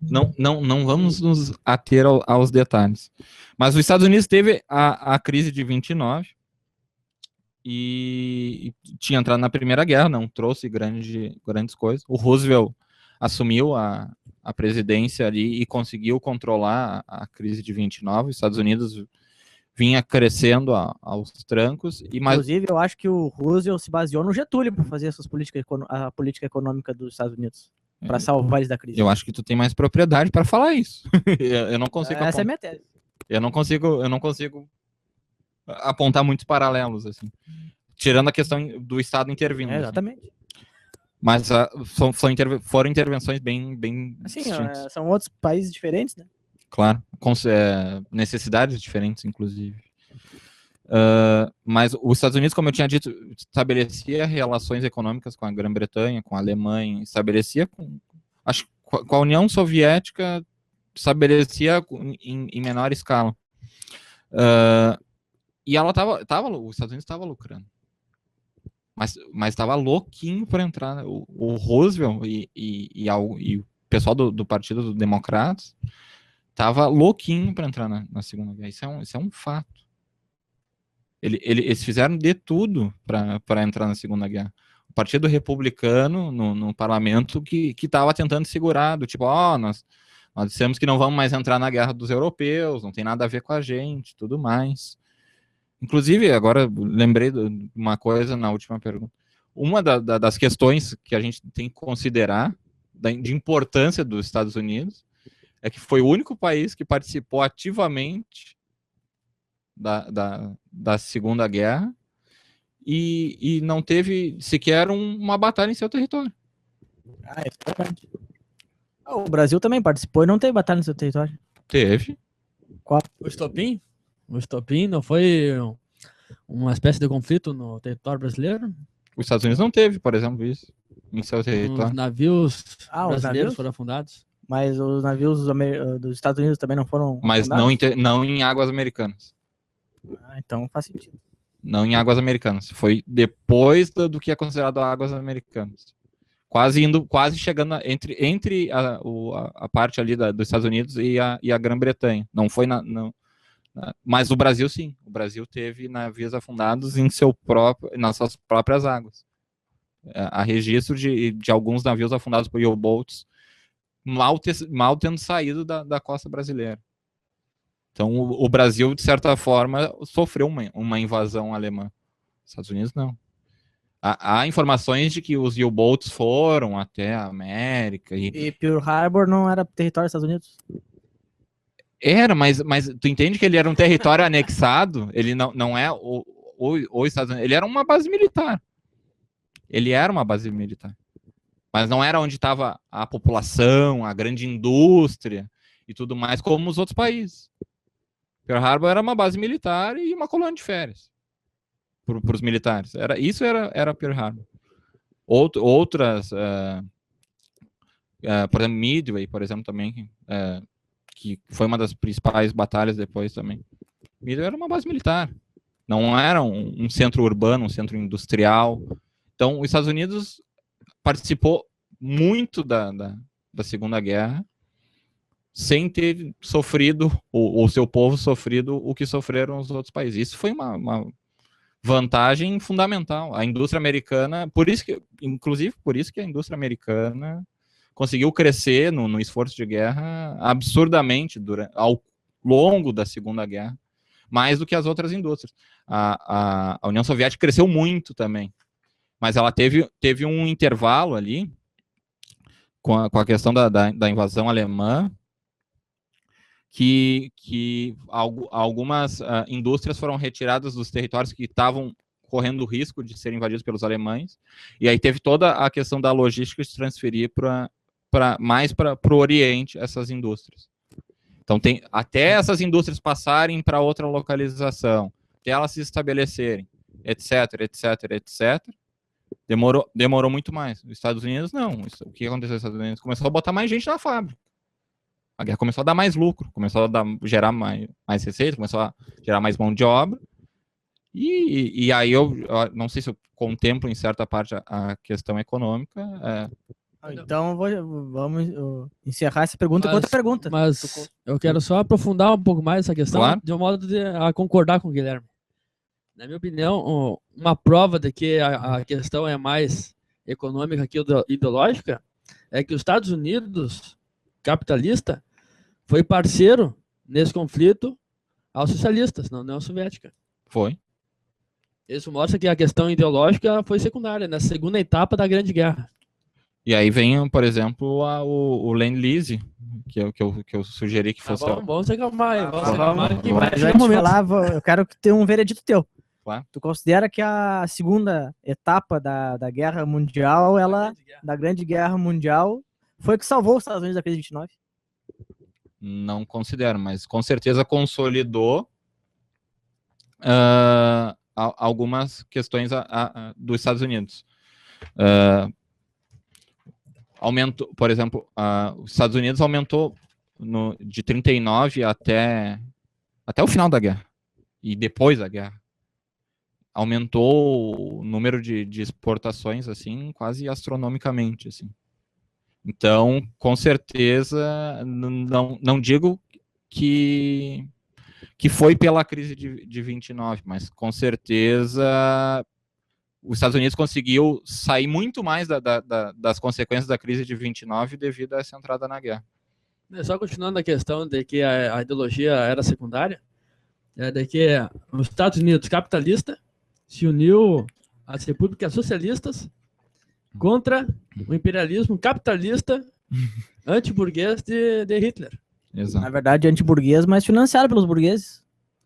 Speaker 4: Não vamos nos ater aos detalhes. Mas os Estados Unidos teve a crise de 29 e tinha entrado na Primeira Guerra, não trouxe grandes coisas. O Roosevelt assumiu a presidência ali e conseguiu controlar a crise de 29. Os Estados Unidos vinha crescendo aos trancos.
Speaker 2: Inclusive, eu acho que o Roosevelt se baseou no Getúlio para fazer a política econômica dos Estados Unidos. Para salvar eles da crise.
Speaker 4: Eu acho que tu tem mais propriedade para falar isso. Eu não consigo
Speaker 2: Essa é a minha tese.
Speaker 4: Eu não consigo apontar muitos paralelos, assim. Tirando a questão do Estado intervindo.
Speaker 2: Exatamente.
Speaker 4: Assim. Mas foram intervenções bem
Speaker 2: assim,
Speaker 4: distintas.
Speaker 2: São outros países diferentes, né?
Speaker 4: Claro. Necessidades diferentes, inclusive. Mas os Estados Unidos, como eu tinha dito, estabelecia relações econômicas com a Grã-Bretanha, com a Alemanha, estabelecia com a União Soviética, estabelecia em menor escala. E ela os Estados Unidos estava lucrando. Mas estava louquinho para entrar. O Roosevelt e o pessoal do Partido dos Democratas estava louquinho para entrar na Segunda Guerra. Isso é um fato. Eles fizeram de tudo para entrar na Segunda Guerra. O Partido Republicano no parlamento que estava tentando segurar, do tipo, nós dissemos que não vamos mais entrar na guerra dos europeus, não tem nada a ver com a gente, tudo mais. Inclusive, agora lembrei de uma coisa na última pergunta. Uma das questões que a gente tem que considerar de importância dos Estados Unidos é que foi o único país que participou ativamente da Segunda Guerra e não teve sequer uma batalha em seu território.
Speaker 2: É verdade. O Brasil também participou e não teve batalha no seu território.
Speaker 4: Teve.
Speaker 2: Qual?
Speaker 3: O estopim? O estopim não foi uma espécie de conflito no território brasileiro?
Speaker 4: Os Estados Unidos não teve, por exemplo, isso em seu território.
Speaker 3: Os navios
Speaker 2: brasileiros
Speaker 3: navios foram afundados.
Speaker 2: Mas os navios dos Estados Unidos também não foram
Speaker 4: afundados? Mas não em águas americanas.
Speaker 2: Então faz sentido.
Speaker 4: Não em águas americanas. Foi depois do que é considerado águas americanas. Quase chegando entre a parte ali dos Estados Unidos e a Grã-Bretanha. Não foi mas o Brasil sim. O Brasil teve navios afundados nas suas próprias águas. Há registro de alguns navios afundados por U-boats mal tendo saído da costa brasileira. Então, o Brasil, de certa forma, sofreu uma invasão alemã. Os Estados Unidos, não. Há informações de que os U-boats foram até a América.
Speaker 2: E Pearl Harbor não era território dos Estados Unidos?
Speaker 4: Era, mas tu entende que ele era um território anexado? Ele não é o Estados Unidos. Ele era uma base militar. Ele era uma base militar. Mas não era onde estava a população, a grande indústria e tudo mais, como os outros países. Pearl Harbor era uma base militar e uma colônia de férias para os militares. Isso era Pearl Harbor. Outras, por exemplo, Midway, por exemplo, também, que foi uma das principais batalhas depois também. Midway era uma base militar. Não era um centro urbano, um centro industrial. Então, os Estados Unidos participou muito da Segunda Guerra sem ter sofrido, o seu povo sofrido o que sofreram os outros países. Isso foi uma vantagem fundamental. A indústria americana, inclusive por isso que a indústria americana conseguiu crescer no esforço de guerra absurdamente ao longo da Segunda Guerra, mais do que as outras indústrias. A União Soviética cresceu muito também, mas ela teve um intervalo ali com a questão da invasão alemã, que algumas indústrias foram retiradas dos territórios que estavam correndo o risco de serem invadidos pelos alemães, e aí teve toda a questão da logística de transferir mais para o Oriente essas indústrias. Então, até essas indústrias passarem para outra localização, até elas se estabelecerem, etc, demorou muito mais. Os Estados Unidos, não. O que aconteceu nos Estados Unidos? Começou a botar mais gente na fábrica. A guerra começou a dar mais lucro, começou a gerar mais receita, começou a gerar mais mão de obra. E aí eu não sei se eu contemplo em certa parte a questão econômica.
Speaker 2: Então vamos encerrar essa pergunta com outra pergunta.
Speaker 3: Mas eu quero só aprofundar um pouco mais essa questão,
Speaker 4: claro,
Speaker 3: de um modo a concordar com o Guilherme. Na minha opinião, uma prova de que a questão é mais econômica que ideológica é que os Estados Unidos, capitalista, foi parceiro nesse conflito aos socialistas, na União Soviética.
Speaker 4: Foi.
Speaker 3: Isso mostra que a questão ideológica foi secundária, na segunda etapa da Grande Guerra.
Speaker 4: E aí vem, por exemplo, o Lend-Lease, que eu sugeri que fosse...
Speaker 3: Vamos acalmar aí.
Speaker 2: Mas antes de falar, eu quero ter um veredito teu.
Speaker 4: Claro.
Speaker 2: Tu considera que a segunda etapa da Guerra Mundial, da Grande Guerra Mundial, foi o que salvou os Estados Unidos da crise de 29?
Speaker 4: Não considero, mas com certeza consolidou algumas questões dos Estados Unidos. Aumentou, por exemplo, os Estados Unidos aumentou de 39 até o final da guerra e depois da guerra. Aumentou o número de exportações assim quase astronomicamente, assim. Então, com certeza, não digo que foi pela crise de 29, mas com certeza os Estados Unidos conseguiu sair muito mais das consequências da crise de 29 devido a essa entrada na guerra.
Speaker 3: Só continuando a questão de que a ideologia era secundária, de que os Estados Unidos capitalista se uniu às repúblicas socialistas contra o imperialismo capitalista antiburguês de Hitler.
Speaker 4: Exato.
Speaker 2: Na verdade, antiburguês, mas financiado pelos burgueses.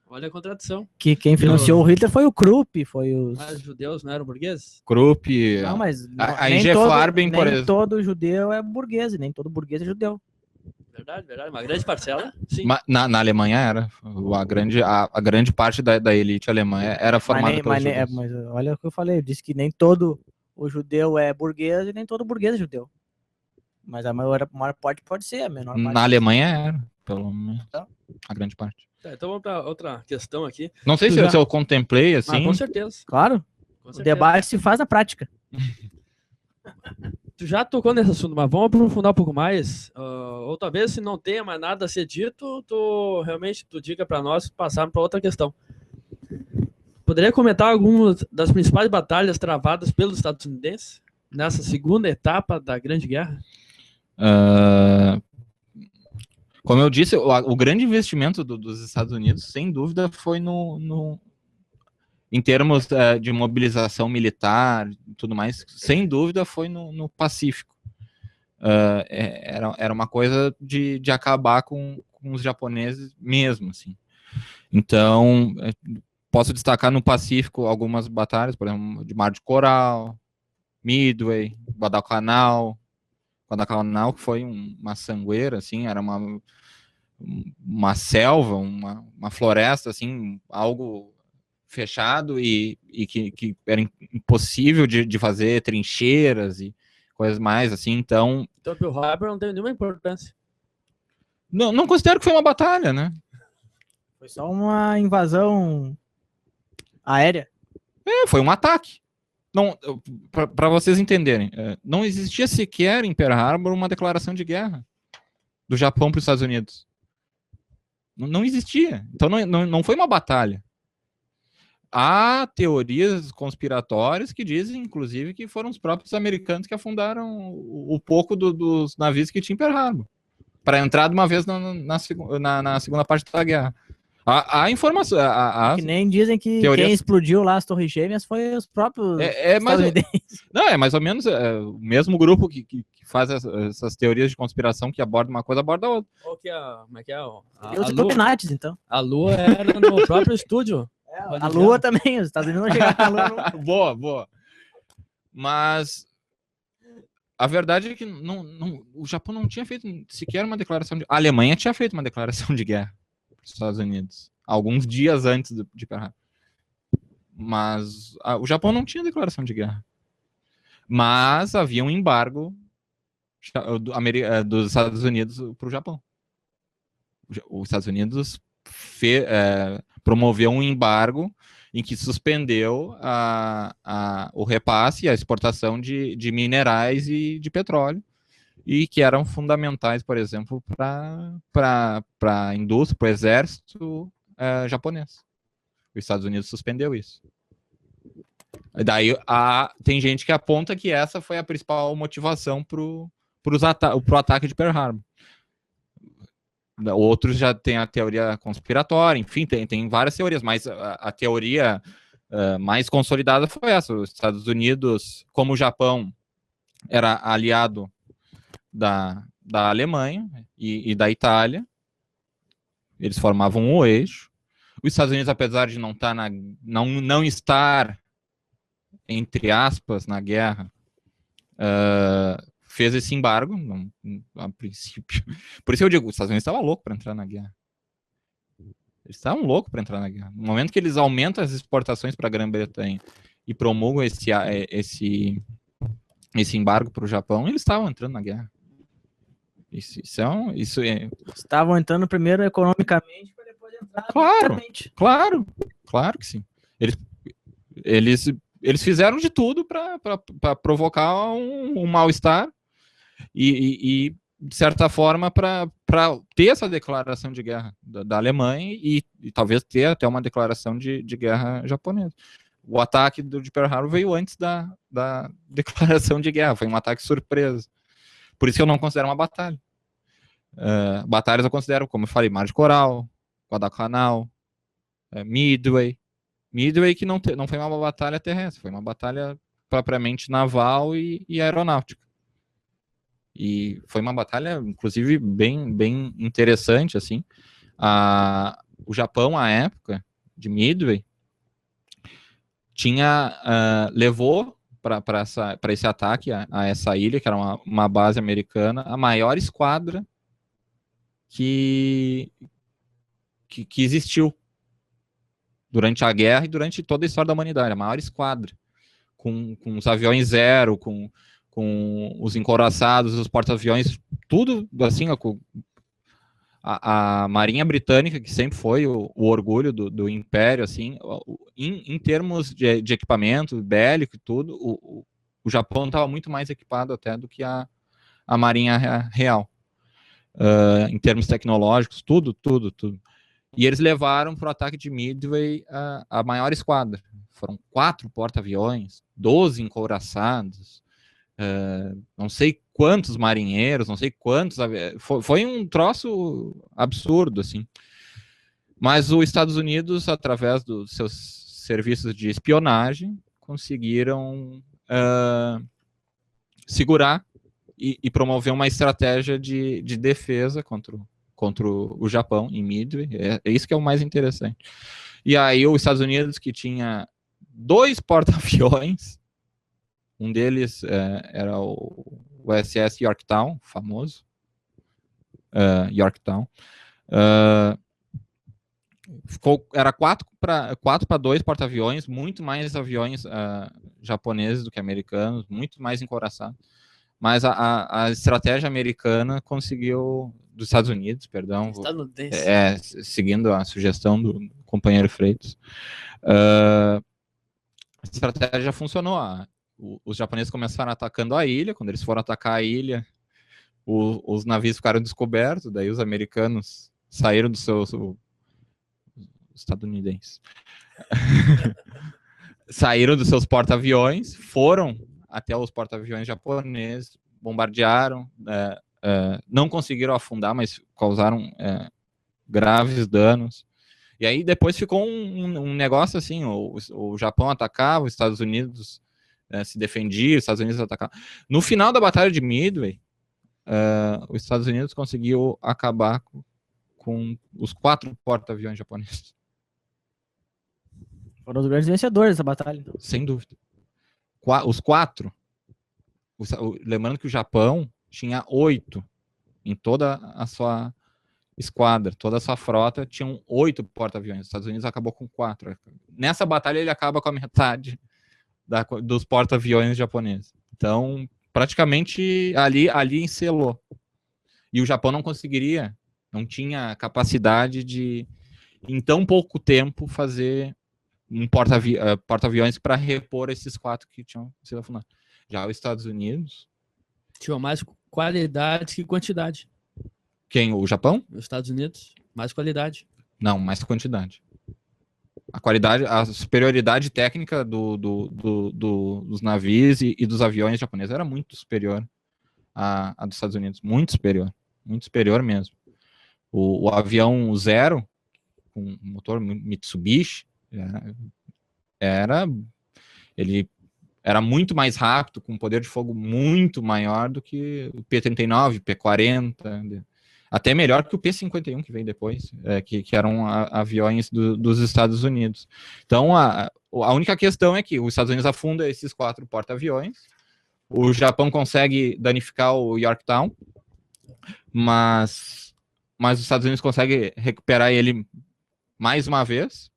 Speaker 3: Olha a contradição.
Speaker 2: Que quem financiou o Hitler foi o Krupp, foi os...
Speaker 3: Mas os judeus não eram burgueses?
Speaker 4: Krupp...
Speaker 2: Não, mas
Speaker 4: a IG Farben, por exemplo.
Speaker 2: Nem todo judeu é burguês, e nem todo burguês é judeu.
Speaker 3: Verdade. Uma grande parcela, sim.
Speaker 4: Na Alemanha era. A grande parte da elite alemã era formada pelos judeus.
Speaker 2: Mas olha o que eu falei, eu disse que nem todo o judeu é burguês e nem todo burguês é judeu. Mas a maior parte pode ser, a menor parte.
Speaker 4: Na Alemanha era, pelo menos. A grande parte.
Speaker 3: Tá, então vamos para outra questão aqui.
Speaker 4: Não sei se eu contemplei, assim.
Speaker 3: Com certeza.
Speaker 2: Claro,
Speaker 3: Com
Speaker 2: o
Speaker 3: certeza.
Speaker 2: debate se faz na prática.
Speaker 3: Tu já tocou nesse assunto, mas vamos aprofundar um pouco mais. Ou talvez, se não tenha mais nada a ser dito, tu diga para nós passarmos para outra questão. Poderia comentar algumas das principais batalhas travadas pelos estadunidenses nessa segunda etapa da Grande Guerra?
Speaker 4: Como eu disse, o grande investimento dos Estados Unidos, sem dúvida, foi em termos de mobilização militar e tudo mais, sem dúvida foi no Pacífico. Era uma coisa de acabar com os japoneses mesmo, assim. Então, posso destacar no Pacífico algumas batalhas, por exemplo, de Mar de Coral, Midway, Guadalcanal, que foi uma sangueira, assim, era uma selva, uma floresta, assim, algo fechado e que era impossível de fazer trincheiras e coisas mais, assim, então...
Speaker 3: Então, Pearl Harbor não teve nenhuma importância.
Speaker 4: Não considero que foi uma batalha, né?
Speaker 2: Foi só uma invasão aérea.
Speaker 4: Foi um ataque. Para vocês entenderem, não existia sequer em Pearl Harbor uma declaração de guerra do Japão para os Estados Unidos. Não existia. Então não foi uma batalha. Há teorias conspiratórias que dizem, inclusive, que foram os próprios americanos que afundaram o pouco dos navios que tinha em Pearl Harbor para entrar de uma vez na segunda parte da guerra. A informação...
Speaker 2: Que nem dizem que
Speaker 4: teorias...
Speaker 2: quem explodiu lá as Torres Gêmeas foi os próprios estadunidenses.
Speaker 4: Não, é mais ou menos o mesmo grupo que faz essas teorias de conspiração que aborda uma coisa, aborda outra.
Speaker 3: Como é que é?
Speaker 2: Os Illuminatis, então.
Speaker 3: A Lua era no próprio estúdio.
Speaker 2: A Lua também, os Estados Unidos não chegaram na Lua.
Speaker 4: Boa. Mas a verdade é que o Japão não tinha feito sequer uma declaração de... A Alemanha tinha feito uma declaração de guerra para os Estados Unidos, alguns dias antes de Pearl Harbor. Mas o Japão não tinha declaração de guerra. Mas havia um embargo dos Estados Unidos para o Japão. Os Estados Unidos promoveu um embargo em que suspendeu o repasse e a exportação de minerais e de petróleo, e que eram fundamentais, por exemplo, para a indústria, para o exército japonês. Os Estados Unidos suspendeu isso. Daí tem gente que aponta que essa foi a principal motivação para o ataque de Pearl Harbor. Outros já têm a teoria conspiratória, enfim, tem várias teorias, mas a teoria mais consolidada foi essa. Os Estados Unidos, como o Japão era aliado da Alemanha e da Itália, eles formavam um eixo. Os Estados Unidos, apesar de não estar, entre aspas, na guerra, fez esse embargo, a princípio. Por isso eu digo, os Estados Unidos estavam loucos para entrar na guerra. Eles estavam loucos para entrar na guerra. No momento que eles aumentam as exportações para a Grã-Bretanha e promulgam esse embargo para o Japão, eles estavam entrando na guerra.
Speaker 2: Estavam entrando primeiro economicamente para depois entrar militarmente.
Speaker 4: Claro que sim. Eles fizeram de tudo para provocar um mal-estar e, de certa forma, para ter essa declaração de guerra da Alemanha e talvez ter até uma declaração de guerra japonesa. O ataque de Pearl Harbor veio antes da declaração de guerra, foi um ataque surpresa. Por isso que eu não considero uma batalha. Batalhas eu considero, como eu falei, Mar de Coral, Guadalcanal, Midway. Midway que não foi uma batalha terrestre, foi uma batalha propriamente naval e aeronáutica. E foi uma batalha, inclusive, bem, bem interessante, assim. O Japão, à época de Midway, levou para esse ataque a essa ilha, que era uma base americana, a maior esquadra que existiu durante a guerra e durante toda a história da humanidade, a maior esquadra, com os aviões Zero, com os encouraçados, os porta-aviões, tudo assim, a Marinha Britânica, que sempre foi o orgulho do Império, assim, em termos de equipamento bélico e tudo, o Japão estava muito mais equipado até do que a Marinha Real. Em termos tecnológicos, tudo. E eles levaram para o ataque de Midway a maior esquadra. Foram 4 porta-aviões, 12 encouraçados, não sei quantos marinheiros, não sei quantos... Foi um troço absurdo, assim. Mas os Estados Unidos, através dos seus serviços de espionagem, conseguiram segurar e promover uma estratégia de defesa contra o Japão em Midway. É isso que é o mais interessante. E aí os Estados Unidos, que tinha 2 porta-aviões, um deles era o USS Yorktown, famoso, Yorktown, era 4 para 2 porta-aviões, muito mais aviões japoneses do que americanos, muito mais encouraçados. Mas a estratégia americana conseguiu, dos Estados Unidos, perdão, seguindo a sugestão do companheiro Freitas, a estratégia funcionou. Os japoneses começaram atacando a ilha. Quando eles foram atacar a ilha, os navios ficaram descobertos, daí os americanos saíram dos seus... estadunidenses. Saíram dos seus porta-aviões, foram até os porta-aviões japoneses, bombardearam, não conseguiram afundar, mas causaram graves danos. E aí depois ficou um negócio assim, o Japão atacava, os Estados Unidos se defendia, os Estados Unidos atacavam. No final da Batalha de Midway, os Estados Unidos conseguiu acabar com os 4 porta-aviões japoneses.
Speaker 2: Foram os grandes vencedores dessa batalha. Então.
Speaker 4: Sem dúvida. Os 4. Lembrando que o Japão tinha 8 em toda a sua esquadra, toda a sua frota, tinham 8 porta-aviões. Os Estados Unidos acabou com 4. Nessa batalha ele acaba com a metade dos porta-aviões japoneses. Então, praticamente ali encelou. E o Japão não tinha capacidade de, em tão pouco tempo, fazer um porta-aviões para repor esses 4 que tinham sido afundados. Já os Estados Unidos...
Speaker 3: tinha mais qualidade que quantidade.
Speaker 4: Quem? O Japão?
Speaker 3: Os Estados Unidos, mais qualidade.
Speaker 4: Não, mais quantidade. A qualidade, a superioridade técnica dos navios e dos aviões japoneses era muito superior à dos Estados Unidos. Muito superior mesmo. O avião Zero, com motor Mitsubishi, ele era muito mais rápido, com poder de fogo muito maior do que o P-39, P-40, até melhor que o P-51 que veio depois, que eram aviões dos Estados Unidos. Então, a única questão é que os Estados Unidos afunda esses 4 porta-aviões, o Japão consegue danificar o Yorktown, mas os Estados Unidos conseguem recuperar ele mais uma vez,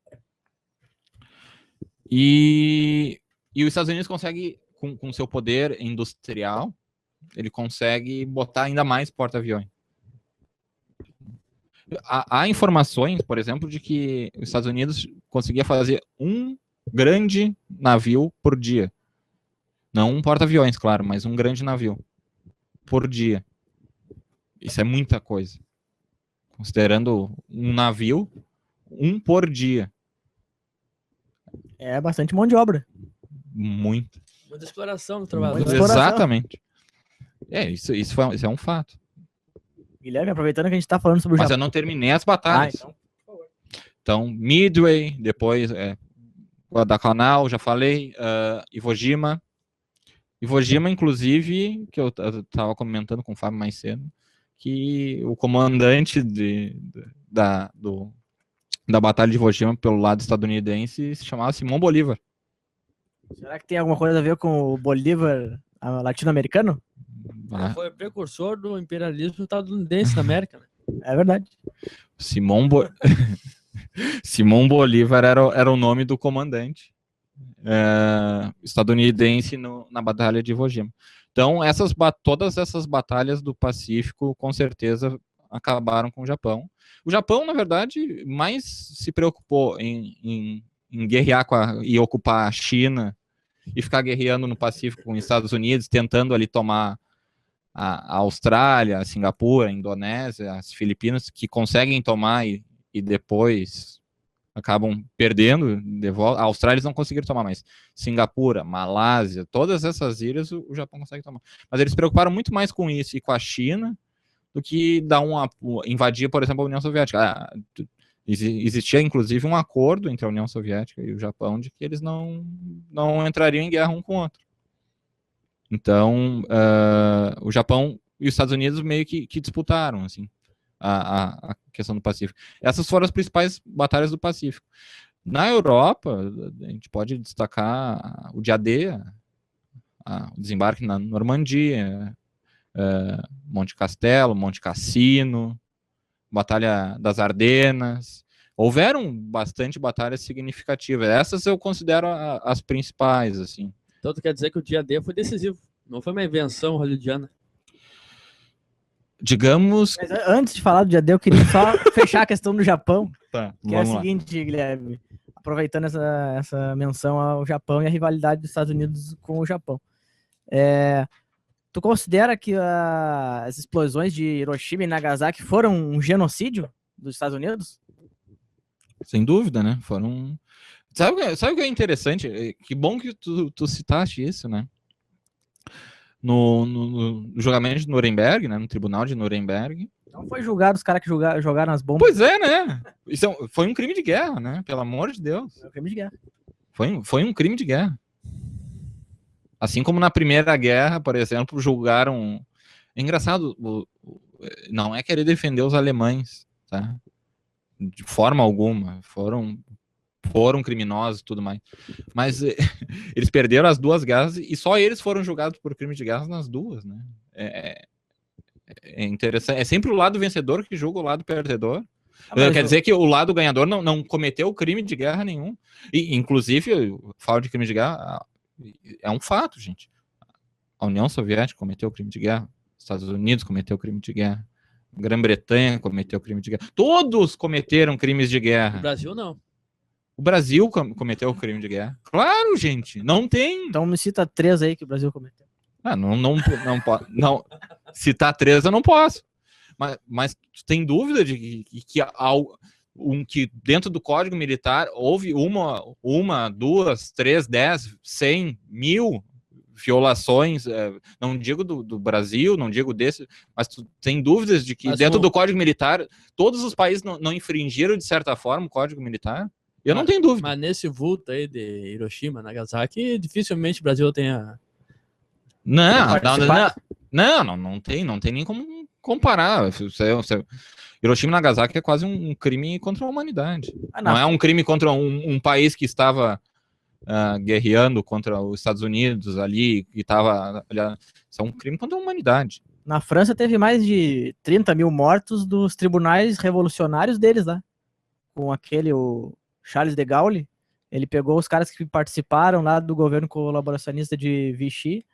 Speaker 4: e os Estados Unidos consegue, com seu poder industrial, ele consegue botar ainda mais porta-aviões. Há informações, por exemplo, de que os Estados Unidos conseguia fazer um grande navio por dia. Não um porta-aviões, claro, mas um grande navio por dia. Isso é muita coisa. Considerando um navio, um por dia.
Speaker 2: É bastante mão de obra.
Speaker 4: Muita
Speaker 3: exploração do trabalhador.
Speaker 4: Exatamente. Isso é um fato.
Speaker 2: Guilherme, aproveitando que a gente está falando sobre o
Speaker 4: Mas
Speaker 2: Japão.
Speaker 4: eu não terminei as batalhas.
Speaker 2: Então, por favor.
Speaker 4: Então, Midway, depois Guadalcanal, já falei, Iwo Jima. Iwo Jima, inclusive, que eu estava comentando com o Fábio mais cedo, que o comandante da Batalha de Iwo Jima pelo lado estadunidense se chamava Simão Bolívar.
Speaker 2: Será que tem alguma coisa a ver com o Bolívar latino-americano?
Speaker 3: Foi o precursor do imperialismo estadunidense na América, né?
Speaker 2: É verdade.
Speaker 4: Simão Bolívar era o nome do comandante estadunidense na Batalha de Iwo Jima. Então, todas essas batalhas do Pacífico, com certeza, acabaram com o Japão. O Japão, na verdade, mais se preocupou em guerrear e ocupar a China e ficar guerreando no Pacífico com os Estados Unidos, tentando ali tomar a Austrália, a Singapura, a Indonésia, as Filipinas, que conseguem tomar e depois acabam perdendo de volta. A Austrália eles não conseguiram tomar mais. Singapura, Malásia, todas essas ilhas o Japão consegue tomar. Mas eles se preocuparam muito mais com isso e com a China do que invadir, por exemplo, a União Soviética. Existia, inclusive, um acordo entre a União Soviética e o Japão de que eles não entrariam em guerra um com o outro. Então, o Japão e os Estados Unidos meio que disputaram, assim, a questão do Pacífico. Essas foram as principais batalhas do Pacífico. Na Europa, a gente pode destacar o dia D, o desembarque na Normandia, Monte Castelo, Monte Cassino, Batalha das Ardenas. Houveram bastante batalhas significativas. Essas eu considero as principais, assim.
Speaker 3: Então, quer dizer que o dia D foi decisivo. Não foi uma invenção hollywoodiana.
Speaker 4: Digamos...
Speaker 2: Mas antes de falar do dia D, eu queria só fechar a questão do Japão.
Speaker 4: Tá,
Speaker 2: que é a seguinte, Guilherme. Aproveitando essa menção ao Japão e a rivalidade dos Estados Unidos com o Japão. Tu considera que as explosões de Hiroshima e Nagasaki foram um genocídio dos Estados Unidos?
Speaker 4: Sem dúvida, né? Foram... Sabe o que é interessante? Que bom que tu citaste isso, né? No julgamento de Nuremberg, né? No tribunal de Nuremberg.
Speaker 2: Não foi julgado os caras que jogaram as bombas.
Speaker 4: Pois é, né? Isso foi um crime de guerra, né? Pelo amor de Deus.
Speaker 2: Foi um crime de guerra.
Speaker 4: Foi um crime de guerra. Assim como na Primeira Guerra, por exemplo, julgaram... É engraçado, não é querer defender os alemães, tá? De forma alguma. Foram criminosos e tudo mais. Mas eles perderam as duas guerras e só eles foram julgados por crime de guerra nas duas, né? É interessante. É sempre o lado vencedor que julga o lado perdedor. Quer dizer que o lado ganhador não cometeu crime de guerra nenhum. E, inclusive, eu falo de crime de guerra, é um fato, gente. A União Soviética cometeu crime de guerra. Os Estados Unidos cometeu crime de guerra. A Grã-Bretanha cometeu crime de guerra. Todos cometeram crimes de guerra.
Speaker 3: O Brasil não.
Speaker 4: O Brasil cometeu crime de guerra. Claro, gente. Não tem.
Speaker 2: Então me cita 3 aí que o Brasil cometeu.
Speaker 4: Não. Citar 3 eu não posso. Mas tem dúvida de que dentro do Código Militar houve uma, 2, 3, 10, 100, 1000 violações, não digo do Brasil, não digo desse, mas tu tem dúvidas de que dentro do Código Militar todos os países não infringiram de certa forma o Código Militar? Eu não tenho dúvida.
Speaker 3: Mas nesse vulto aí de Hiroshima, Nagasaki, dificilmente o Brasil tenha...
Speaker 4: Não tem nem como comparar. Hiroshima e Nagasaki é quase um crime contra a humanidade. Não é um crime contra um país que estava guerreando contra os Estados Unidos ali, que estava... Isso é um crime contra a humanidade.
Speaker 2: Na França teve mais de 30 mil mortos dos tribunais revolucionários deles lá. Com o Charles de Gaulle, ele pegou os caras que participaram lá do governo colaboracionista de Vichy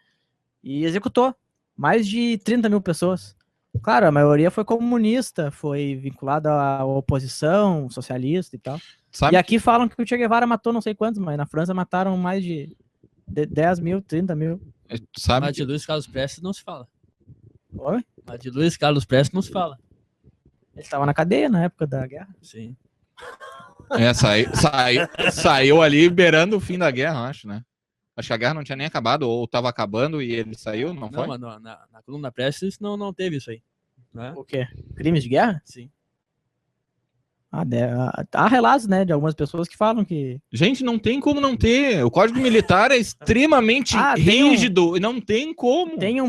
Speaker 2: e executou mais de 30 mil pessoas. Claro, a maioria foi comunista, foi vinculada à oposição, socialista e tal. E aqui falam que o Che Guevara matou não sei quantos, mas na França mataram mais de 10 mil, 30 mil.
Speaker 3: Mas de Luiz Carlos Prestes não se fala.
Speaker 2: Oi?
Speaker 3: Mas de Luiz Carlos Prestes não se fala.
Speaker 2: Ele estava na cadeia na época da guerra.
Speaker 3: Sim.
Speaker 4: Saiu ali beirando o fim da guerra, acho, né? Acho que a guerra não tinha nem acabado, ou estava acabando e ele saiu, não foi?
Speaker 3: Não, mas na coluna Prestes não teve isso aí. Né?
Speaker 2: O quê? Crimes de guerra?
Speaker 3: Sim.
Speaker 2: Há relatos, né, de algumas pessoas que falam que...
Speaker 4: Gente, não tem como não ter. O Código Militar é extremamente rígido, não tem como.
Speaker 2: Tem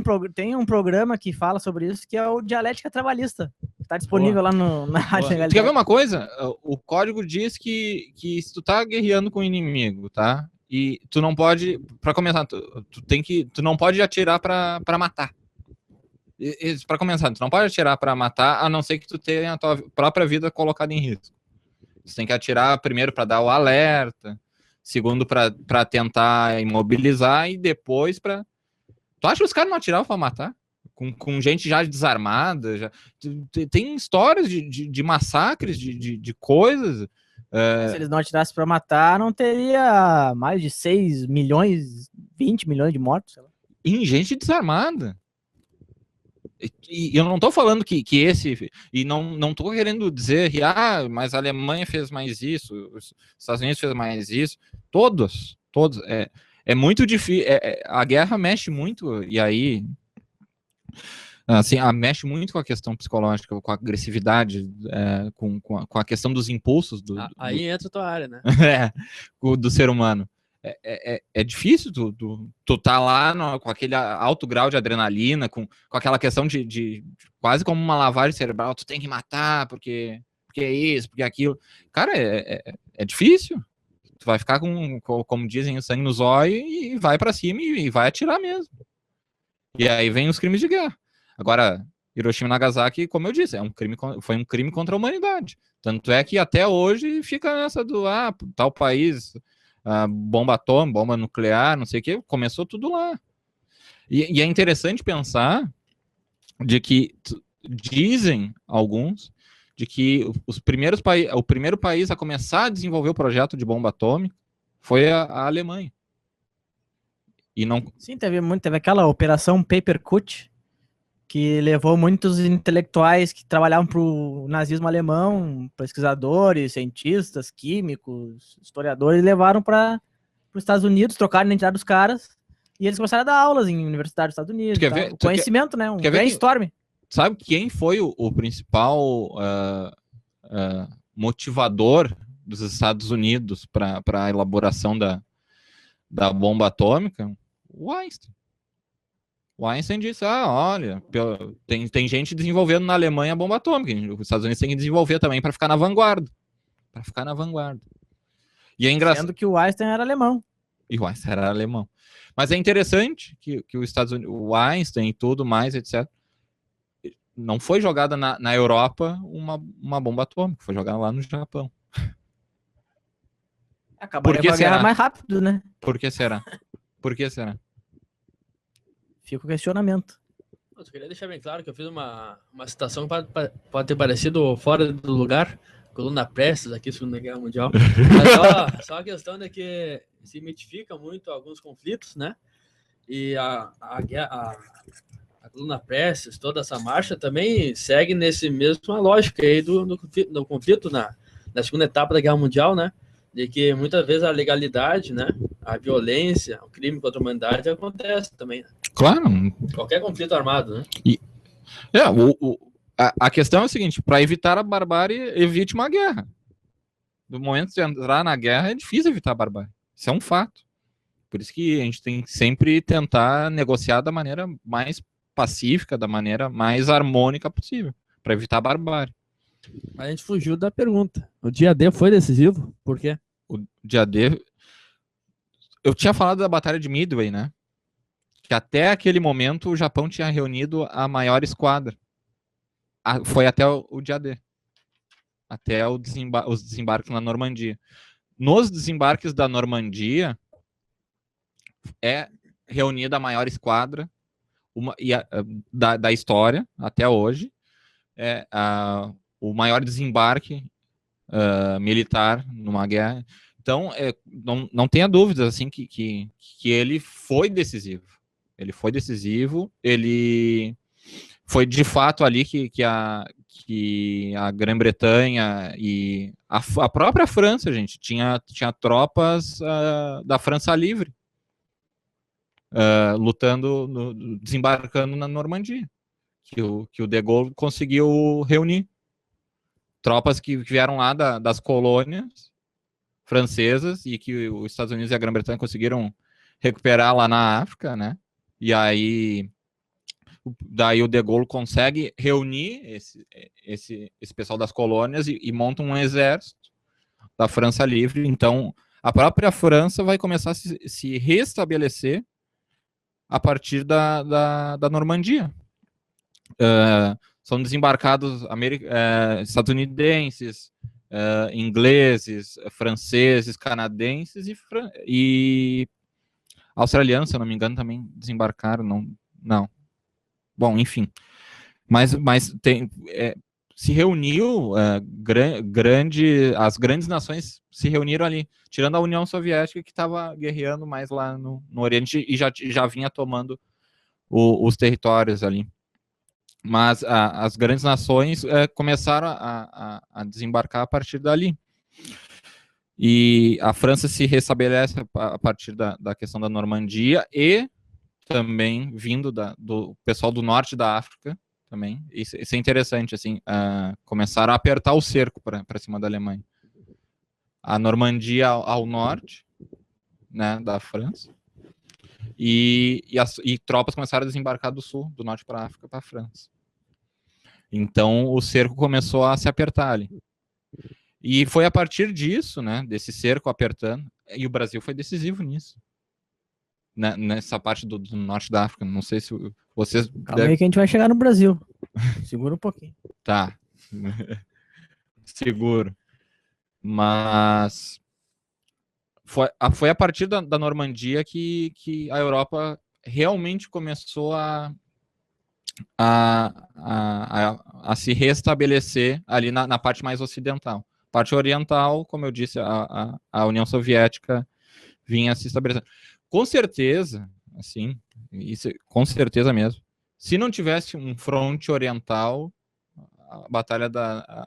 Speaker 2: um programa que fala sobre isso, que é o Dialética Trabalhista. Está disponível lá na Rádio.
Speaker 4: Tu quer ver uma coisa? O código diz que se tu tá guerreando com o inimigo, tá? E tu não pode, para começar, tu não pode atirar para matar. Para começar, tu não pode atirar para matar, a não ser que tu tenha a tua própria vida colocada em risco. Tu tem que atirar primeiro para dar o alerta, segundo para tentar imobilizar e depois para... Tu acha que os caras não atiravam para matar? com gente já desarmada. Tem histórias de massacres, de coisas.
Speaker 2: Se eles não atirassem para matar, não teria mais de 6 milhões, 20 milhões de mortos. Sei lá.
Speaker 4: Em gente desarmada. E eu não estou falando que esse... E não estou querendo dizer que mas a Alemanha fez mais isso, os Estados Unidos fez mais isso. Todos. É muito difícil. A guerra mexe muito, e aí... Assim, mexe muito com a questão psicológica, com a agressividade, com a questão dos impulsos.
Speaker 3: Aí entra a tua área, né?
Speaker 4: Do ser humano. É difícil tu tá lá com aquele alto grau de adrenalina, com aquela questão de quase como uma lavagem cerebral, tu tem que matar, porque é isso, porque é aquilo. Cara, é difícil. Tu vai ficar como dizem, o sangue nos olhos e vai para cima e vai atirar mesmo. E aí vem os crimes de guerra. Agora, Hiroshima e Nagasaki, como eu disse, foi um crime contra a humanidade. Tanto é que até hoje fica nessa do tal país, bomba atômica, bomba nuclear, não sei o que, começou tudo lá. E é interessante pensar de que dizem alguns de que o primeiro país a começar a desenvolver o projeto de bomba atômica foi a Alemanha. E não...
Speaker 2: Sim, teve aquela operação Papercut, que levou muitos intelectuais que trabalhavam para o nazismo alemão, pesquisadores, cientistas, químicos, historiadores, levaram para os Estados Unidos, trocaram a identidade dos caras, e eles começaram a dar aulas em universidades dos Estados Unidos. O conhecimento, né? Um brainstorm.
Speaker 4: Sabe quem foi o principal motivador dos Estados Unidos para a elaboração da bomba atômica? O Einstein. O Einstein disse, olha, tem gente desenvolvendo na Alemanha a bomba atômica, os Estados Unidos têm que desenvolver também para ficar na vanguarda. E é engraçado...
Speaker 2: Sendo que o Einstein era alemão.
Speaker 4: E o Einstein era alemão. Mas é interessante que os Estados Unidos, o Einstein e tudo mais, etc., não foi jogada na Europa uma bomba atômica, foi jogada lá no Japão.
Speaker 2: Acabaria a guerra mais rápido, né?
Speaker 4: Por que será?
Speaker 2: Fica o questionamento.
Speaker 3: Eu queria deixar bem claro que eu fiz uma citação que pode ter parecido fora do lugar, coluna Prestes aqui, Segunda Guerra Mundial. Mas só a questão de que se mitifica muito alguns conflitos, né? E a coluna Prestes, toda essa marcha também segue nesse mesma lógica aí do conflito na segunda etapa da Guerra Mundial, né? De que muitas vezes a legalidade, né, a violência, o crime contra a humanidade acontece também. Né?
Speaker 4: Claro.
Speaker 3: Qualquer conflito armado, né?
Speaker 4: A questão é a seguinte, para evitar a barbárie, evite uma guerra. Do momento de entrar na guerra, é difícil evitar a barbárie. Isso é um fato. Por isso que a gente tem que sempre tentar negociar da maneira mais pacífica, da maneira mais harmônica possível, para evitar a barbárie.
Speaker 3: A gente fugiu da pergunta. O dia D foi decisivo? Por quê?
Speaker 4: O dia D... Eu tinha falado da Batalha de Midway, né? Que até aquele momento o Japão tinha reunido a maior esquadra. Foi até o dia D. Até os desembarques na Normandia. Nos desembarques da Normandia é reunida a maior esquadra da história até hoje. O maior desembarque militar numa guerra. Então, não tenha dúvidas assim, que ele foi decisivo. Ele foi decisivo, ele foi de fato ali que a Grã-Bretanha e a própria França, gente, tinha tropas da França Livre lutando, desembarcando na Normandia, que o de Gaulle conseguiu reunir. Tropas que vieram lá das colônias francesas e que os Estados Unidos e a Grã-Bretanha conseguiram recuperar lá na África, né? E aí, daí o de Gaulle consegue reunir esse pessoal das colônias e monta um exército da França Livre. Então, a própria França vai começar a se restabelecer a partir da Normandia. São desembarcados estadunidenses, ingleses, franceses, canadenses e australianos, se eu não me engano, também desembarcaram. Não bom, enfim. Mas se reuniu, as grandes nações se reuniram ali, tirando a União Soviética, que estava guerreando mais lá no Oriente e já vinha tomando os territórios ali. Mas as grandes nações começaram a desembarcar a partir dali. E a França se restabelece a partir da questão da Normandia e também vindo do pessoal do norte da África também. Isso é interessante, assim, começaram a apertar o cerco para cima da Alemanha. A Normandia ao norte, né, da França, e tropas começaram a desembarcar do sul, do norte para a África, para a França. Então o cerco começou a se apertar ali. E foi a partir disso, né, desse cerco apertando, e o Brasil foi decisivo nisso. Nessa parte do norte da África. Não sei se vocês...
Speaker 2: Calma aí que a gente vai chegar no Brasil. Segura um pouquinho.
Speaker 4: Tá. Seguro. Mas foi a partir da Normandia que a Europa realmente começou a se restabelecer ali na parte mais ocidental. Parte oriental, como eu disse, a União Soviética vinha se estabelecendo. Com certeza, assim, isso, com certeza mesmo, se não tivesse um fronte oriental,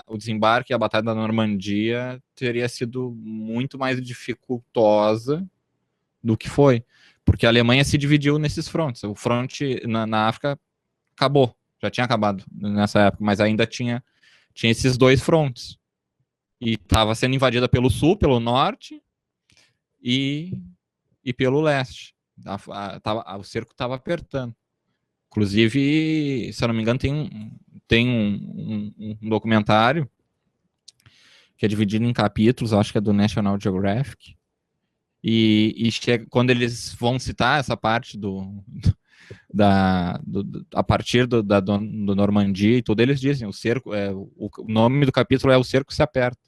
Speaker 4: o desembarque e a Batalha da Normandia teria sido muito mais dificultosa do que foi, porque a Alemanha se dividiu nesses frontes. O fronte na África acabou, já tinha acabado nessa época, mas ainda tinha esses dois frontes. E estava sendo invadida pelo sul, pelo norte e pelo leste. O cerco estava apertando. Inclusive, se eu não me engano, tem um documentário que é dividido em capítulos, acho que é do National Geographic, e quando eles vão citar essa parte a partir do Normandia e tudo, eles dizem, o cerco, o nome do capítulo é O Cerco se Aperta.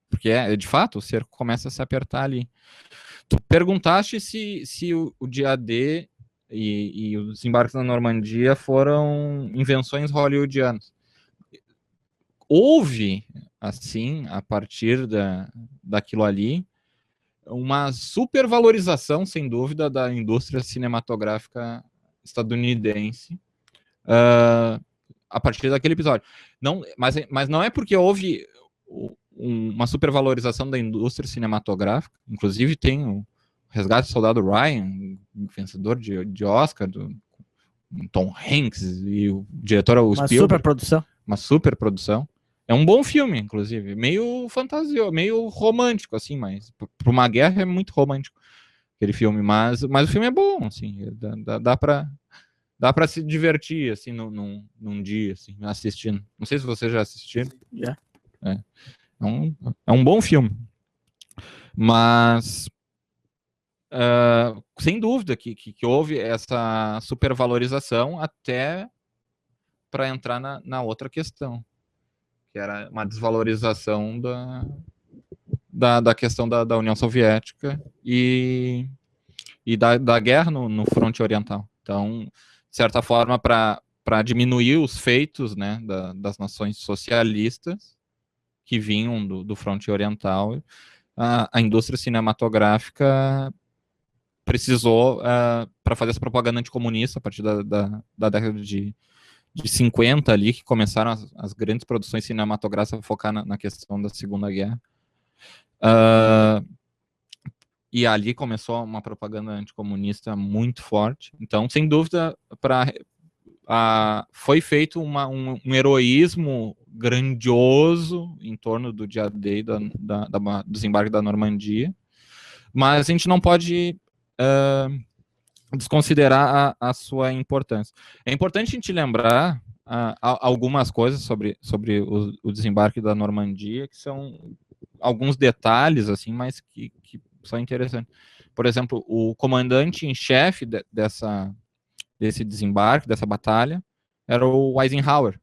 Speaker 4: Porque, de fato, o cerco começa a se apertar ali. Tu perguntaste se o dia D e os desembarques na Normandia foram invenções hollywoodianas. Houve, assim, a partir daquilo ali, uma supervalorização, sem dúvida, da indústria cinematográfica estadunidense a partir daquele episódio. Mas não é porque houve uma supervalorização da indústria cinematográfica, inclusive tem o Resgate do Soldado Ryan, vencedor de Oscar, do Tom Hanks, e o diretor é o Spielberg. Uma super produção. É um bom filme, inclusive, meio fantasioso, meio romântico, assim, mas para uma guerra é muito romântico aquele filme, mas o filme é bom, assim, dá para se divertir, assim, num dia, assim, assistindo. Não sei se vocês já assistiram.
Speaker 2: Já.
Speaker 4: É um bom filme. Mas, sem dúvida que houve essa supervalorização até para entrar na outra questão, que era uma desvalorização da questão da União Soviética e da guerra no fronte oriental. Então, de certa forma, para diminuir os feitos, né, das nações socialistas que vinham do fronte oriental, a indústria cinematográfica precisou, para fazer essa propaganda anticomunista, a partir da década de 50 ali, que começaram as grandes produções cinematográficas a focar na questão da Segunda Guerra. E ali começou uma propaganda anticomunista muito forte. Então, sem dúvida, foi feito um heroísmo grandioso em torno do dia D e do desembarque da Normandia, mas a gente não pode desconsiderar a sua importância. É importante a gente lembrar algumas coisas sobre o desembarque da Normandia, que são alguns detalhes, assim, mas que são interessantes. Por exemplo, o comandante em chefe desse desembarque, dessa batalha, era o Eisenhower,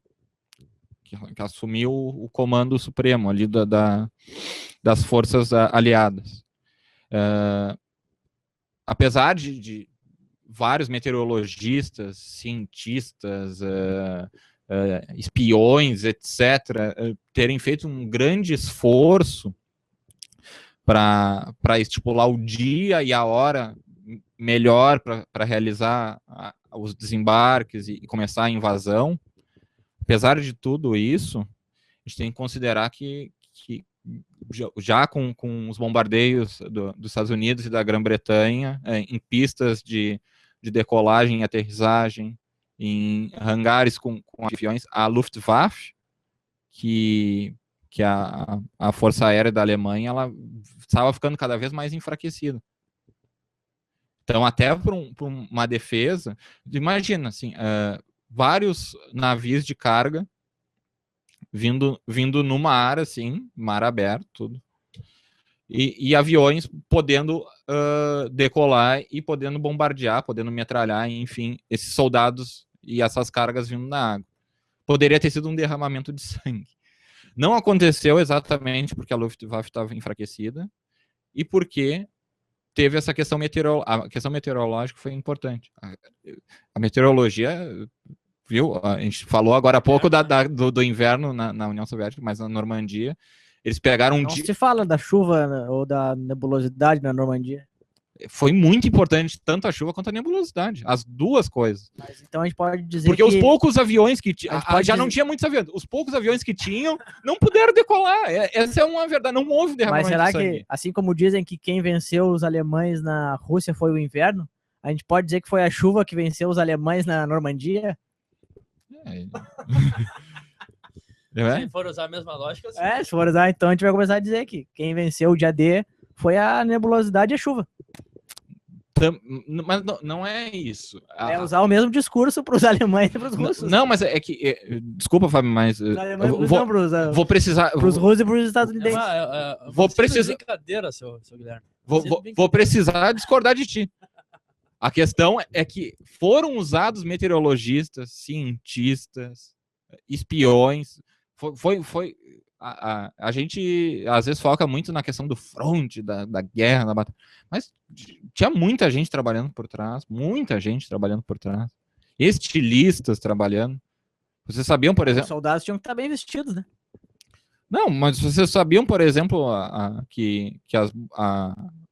Speaker 4: que assumiu o comando supremo ali das forças aliadas. Apesar de vários meteorologistas, cientistas, espiões, etc., terem feito um grande esforço para estipular o dia e a hora melhor para realizar os desembarques e começar a invasão. Apesar de tudo isso, a gente tem que considerar que já com os bombardeios dos Estados Unidos e da Grã-Bretanha, em pistas de decolagem e aterrissagem, em hangares com aviões, a Luftwaffe, que a Força Aérea da Alemanha, ela estava ficando cada vez mais enfraquecida. Então, até por uma defesa, imagina, assim, vários navios de carga vindo no mar, assim, mar aberto, tudo, e aviões podendo decolar e podendo bombardear, podendo metralhar, enfim, esses soldados e essas cargas vindo na água. Poderia ter sido um derramamento de sangue. Não aconteceu exatamente porque a Luftwaffe estava enfraquecida e porque teve essa questão meteorológica. A questão meteorológica foi importante. A meteorologia, viu? A gente falou agora há pouco do inverno na União Soviética, mas na Normandia, eles pegaram
Speaker 2: Não se fala da chuva ou da nebulosidade na Normandia.
Speaker 4: Foi muito importante tanto a chuva quanto a nebulosidade, as duas coisas.
Speaker 2: Mas então a gente pode dizer
Speaker 4: porque os poucos aviões que tinham, não tinha muitos aviões, os poucos aviões que tinham não puderam decolar. Essa é uma verdade, não houve derramamento de sangue.
Speaker 2: Mas será que, assim como dizem que quem venceu os alemães na Rússia foi o inverno, a gente pode dizer que foi a chuva que venceu os alemães na Normandia?
Speaker 3: Se for usar a mesma lógica, sim.
Speaker 2: Se for usar, então a gente vai começar a dizer que quem venceu o dia D foi a nebulosidade e a chuva.
Speaker 4: Mas não é isso.
Speaker 2: É usar o mesmo discurso para os alemães e para os russos.
Speaker 4: Não, mas é que... Desculpa, Fábio, mas... Vou precisar...
Speaker 2: Para os russos e para os estadunidenses.
Speaker 4: Vou precisar...
Speaker 3: Brincadeira, seu Guilherme.
Speaker 4: Vou precisar discordar de ti. A questão é que foram usados meteorologistas, cientistas, espiões. A gente às vezes foca muito na questão do fronte, da guerra, da batalha, mas tinha muita gente trabalhando por trás, estilistas trabalhando. Vocês sabiam, por exemplo...
Speaker 2: Os soldados tinham que estar bem vestidos, né?
Speaker 4: Não, mas vocês sabiam, por exemplo, que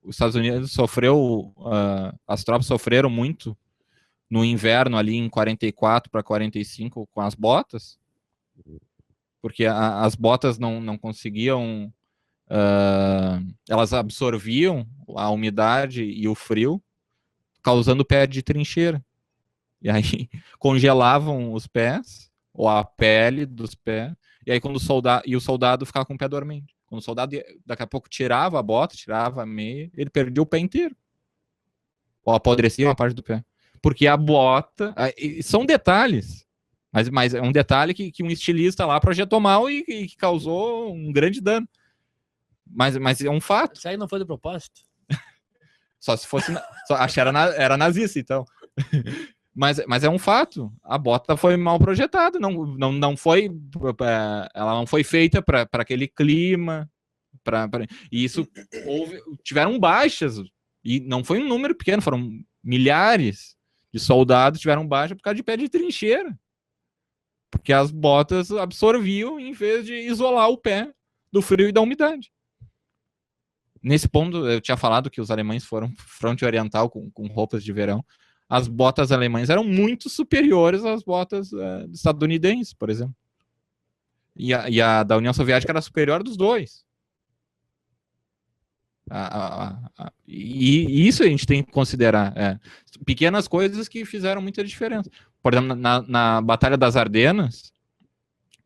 Speaker 4: os Estados Unidos as tropas sofreram muito no inverno ali em 44 para 45 com as botas? Porque as botas não conseguiam, elas absorviam a umidade e o frio, causando pé de trincheira. E aí congelavam os pés, ou a pele dos pés, e aí o soldado ficava com o pé dormente. Quando o soldado daqui a pouco tirava a bota, tirava a meia, ele perdia o pé inteiro. Ou apodrecia uma parte do pé. Porque a bota... São detalhes. Mas é um detalhe que um estilista lá projetou mal e que causou um grande dano. Mas é um fato.
Speaker 3: Isso aí não foi de propósito.
Speaker 4: Só se fosse... acho que era nazista, então. Mas é um fato. A bota foi mal projetada. Não foi... Ela não foi feita para aquele clima. E isso... tiveram baixas. E não foi um número pequeno. Foram milhares de soldados tiveram baixa por causa de pé de trincheira. Porque as botas absorviam em vez de isolar o pé do frio e da umidade. Nesse ponto, eu tinha falado que os alemães foram fronte oriental com roupas de verão. As botas alemãs eram muito superiores às botas estadunidenses, por exemplo. E a da União Soviética era superior dos dois. E isso a gente tem que considerar. Pequenas coisas que fizeram muita diferença. Por exemplo, na Batalha das Ardenas,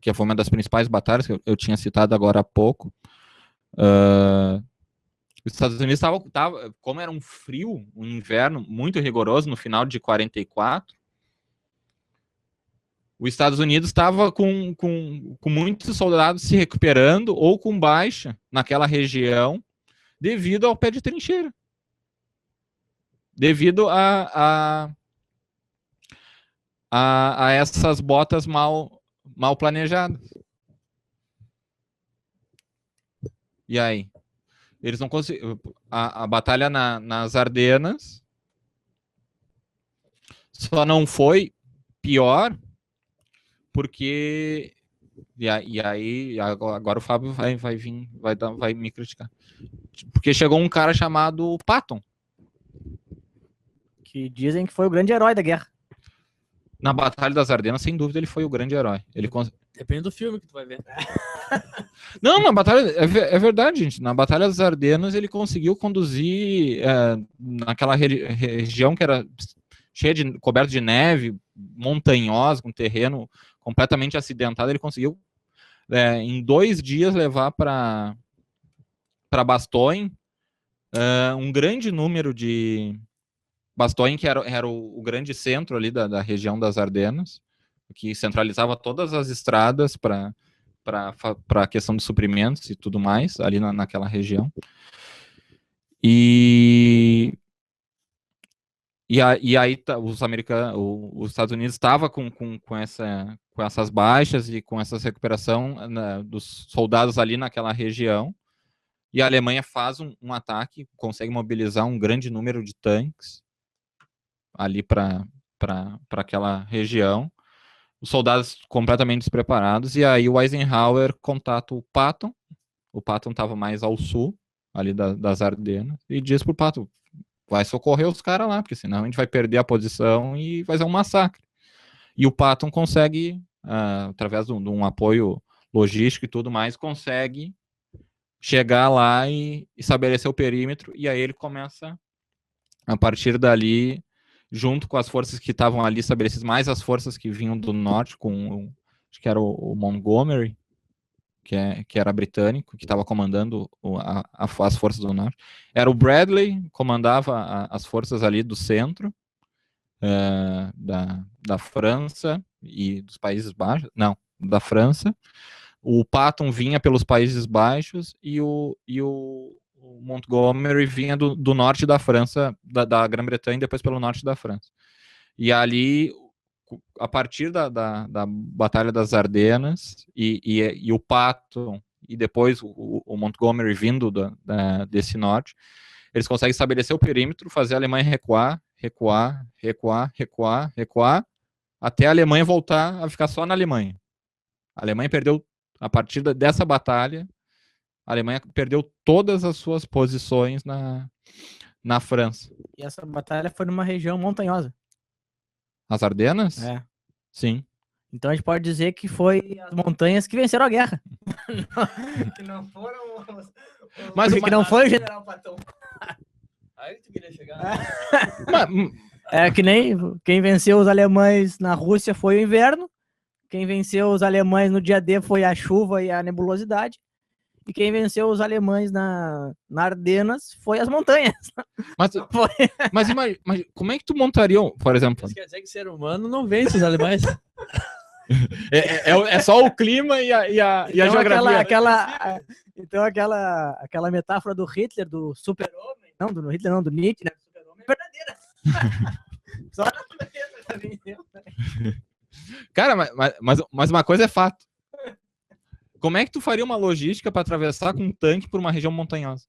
Speaker 4: que foi uma das principais batalhas que eu tinha citado agora há pouco, os Estados Unidos estavam, como era um frio, um inverno muito rigoroso no final de 44, os Estados Unidos estava com muitos soldados se recuperando ou com baixa naquela região devido ao pé de trincheira. Devido a essas botas mal planejadas. E aí? Eles não conseguiram. A batalha nas Ardenas Só não foi pior porque... E aí, agora o Fábio vai vir, vai me criticar. Porque chegou um cara chamado Patton.
Speaker 2: Que dizem que foi o grande herói da guerra.
Speaker 4: Na Batalha das Ardenas, sem dúvida, ele foi o grande herói.
Speaker 3: Depende do filme que tu vai ver.
Speaker 4: Não, na Batalha... É verdade, gente. Na Batalha das Ardenas, ele conseguiu conduzir naquela região que era cheia coberta de neve, montanhosa, com terreno completamente acidentado. Ele conseguiu, em 2 dias, levar para Bastogne um grande número de... Bastogne, que era o grande centro ali da região das Ardenas, que centralizava todas as estradas para a questão de suprimentos e tudo mais, ali naquela região. E aí os Estados Unidos estavam com essas baixas e com essa recuperação dos soldados ali naquela região, e a Alemanha faz um ataque, consegue mobilizar um grande número de tanques ali para aquela região, os soldados completamente despreparados, e aí o Eisenhower contata o Patton estava mais ao sul, ali das Ardenas, e diz pro Patton, vai socorrer os caras lá, porque senão a gente vai perder a posição e vai ser um massacre. E o Patton consegue, através de um apoio logístico e tudo mais, consegue chegar lá e estabelecer o perímetro, e aí ele começa, a partir dali, junto com as forças que estavam ali estabelecidas, mais as forças que vinham do norte, acho que era o Montgomery, que era britânico, que estava comandando as forças do norte. Era o Bradley, comandava as forças ali do centro, da França e dos Países Baixos, não, da França. O Patton vinha pelos Países Baixos e o Montgomery vinha do norte da França, da Grã-Bretanha, e depois pelo norte da França. E ali, a partir da Batalha das Ardenas, e o Patton, e depois o Montgomery vindo desse norte, eles conseguem estabelecer o perímetro, fazer a Alemanha recuar, até a Alemanha voltar a ficar só na Alemanha. A Alemanha perdeu, a partir dessa batalha, a Alemanha perdeu todas as suas posições na França.
Speaker 2: E essa batalha foi numa região montanhosa.
Speaker 4: As Ardenas?
Speaker 2: É.
Speaker 4: Sim.
Speaker 2: Então a gente pode dizer que foi as montanhas que venceram a guerra.
Speaker 3: Que não foram
Speaker 4: Mas
Speaker 2: que não foi o general Patton.
Speaker 3: Aí tu queria chegar.
Speaker 2: É que nem quem venceu os alemães na Rússia foi o inverno. Quem venceu os alemães no dia D foi a chuva e a nebulosidade. E quem venceu os alemães na Ardenas foi as montanhas.
Speaker 4: Mas como é que tu montaria, por exemplo?
Speaker 3: Isso quer dizer que o ser humano não vence os alemães.
Speaker 4: É só o clima e a
Speaker 2: Então,
Speaker 4: geografia.
Speaker 2: Então aquela metáfora do Hitler, do super-homem, não, do Hitler não, do Nietzsche, né? Do super-homem é verdadeira. Só a natureza já venceu.
Speaker 4: Cara, mas uma coisa é fato. Como é que tu faria uma logística para atravessar com um tanque por uma região montanhosa?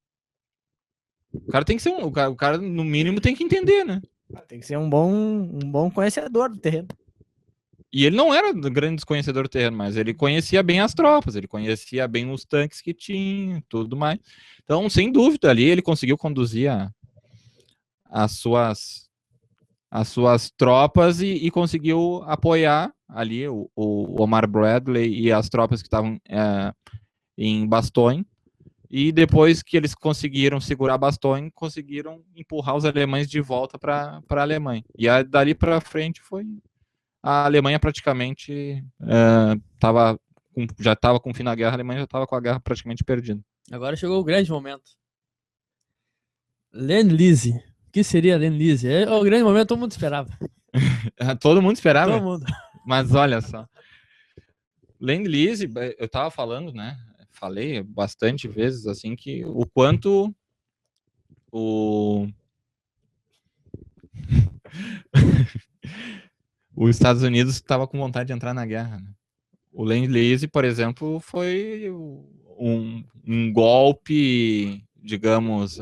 Speaker 4: O cara tem que ser o cara, no mínimo, tem que entender, né?
Speaker 2: Tem que ser um bom conhecedor do terreno.
Speaker 4: E ele não era grande desconhecedor do terreno, mas ele conhecia bem as tropas, ele conhecia bem os tanques que tinha, tudo mais. Então, sem dúvida, ali ele conseguiu conduzir as suas tropas e conseguiu apoiar ali o Omar Bradley e as tropas que estavam em Bastogne. E depois que eles conseguiram segurar Bastogne, conseguiram empurrar os alemães de volta para a Alemanha. E dali para frente a Alemanha praticamente já estava com o fim da guerra, a Alemanha já estava com a guerra praticamente perdida.
Speaker 3: Agora chegou o grande momento. Lend-Lease. O que seria Lend-Lease? É o grande momento, todo mundo esperava.
Speaker 4: Todo mundo esperava?
Speaker 3: Todo mundo.
Speaker 4: Mas olha só. Lend-Lease, eu estava falando, né? Falei bastante vezes, assim, que o quanto os Estados Unidos estava com vontade de entrar na guerra, né? O Lend-Lease, por exemplo, foi um golpe, digamos,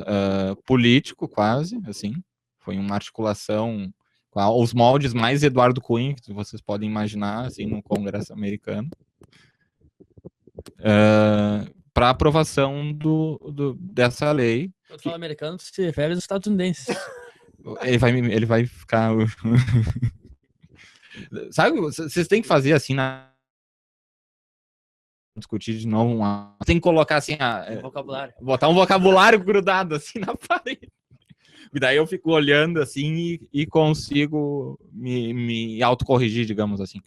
Speaker 4: político quase, assim. Foi uma articulação os moldes mais Eduardo Cunha que vocês podem imaginar, assim, no Congresso americano, para aprovação dessa lei.
Speaker 3: Quando fala americano, se refere aos estadunidenses.
Speaker 4: Ele vai ficar... Sabe, vocês têm que fazer assim, discutir de novo, tem que colocar assim,
Speaker 3: Vocabulário.
Speaker 4: botar um vocabulário grudado assim na parede. E daí eu fico olhando assim e consigo me autocorrigir, digamos assim.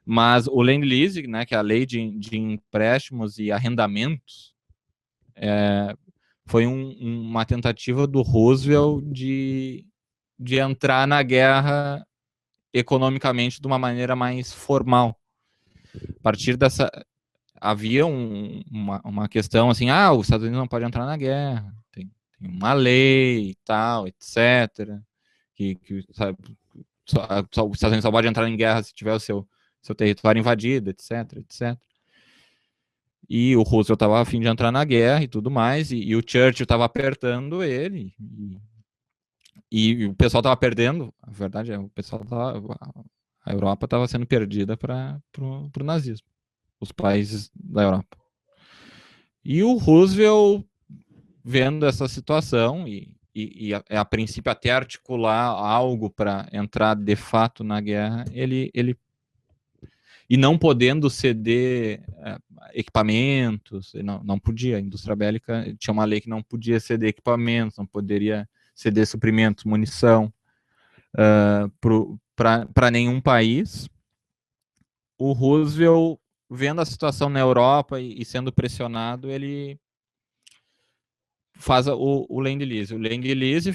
Speaker 4: Mas o Land Lease, né, que é a lei de empréstimos e arrendamentos, foi uma tentativa do Roosevelt de entrar na guerra economicamente de uma maneira mais formal. A partir dessa... Havia uma questão assim, os Estados Unidos não podem entrar na guerra, tem uma lei e tal, etc. Sabe, os Estados Unidos só pode entrar em guerra se tiver o seu território invadido, etc, etc. E o Roosevelt estava a fim de entrar na guerra e tudo mais, e o Churchill estava apertando ele, e o pessoal estava perdendo, a verdade é, a Europa estava sendo perdida para o nazismo, os países da Europa. E o Roosevelt, vendo essa situação, e a princípio até articular algo para entrar de fato na guerra, ele e não podendo ceder equipamentos, não podia, a indústria bélica tinha uma lei que não podia ceder equipamentos, não poderia ceder suprimentos, munição para nenhum país. O Roosevelt, vendo a situação na Europa e sendo pressionado, ele faz o Land Lease. O Land Lease,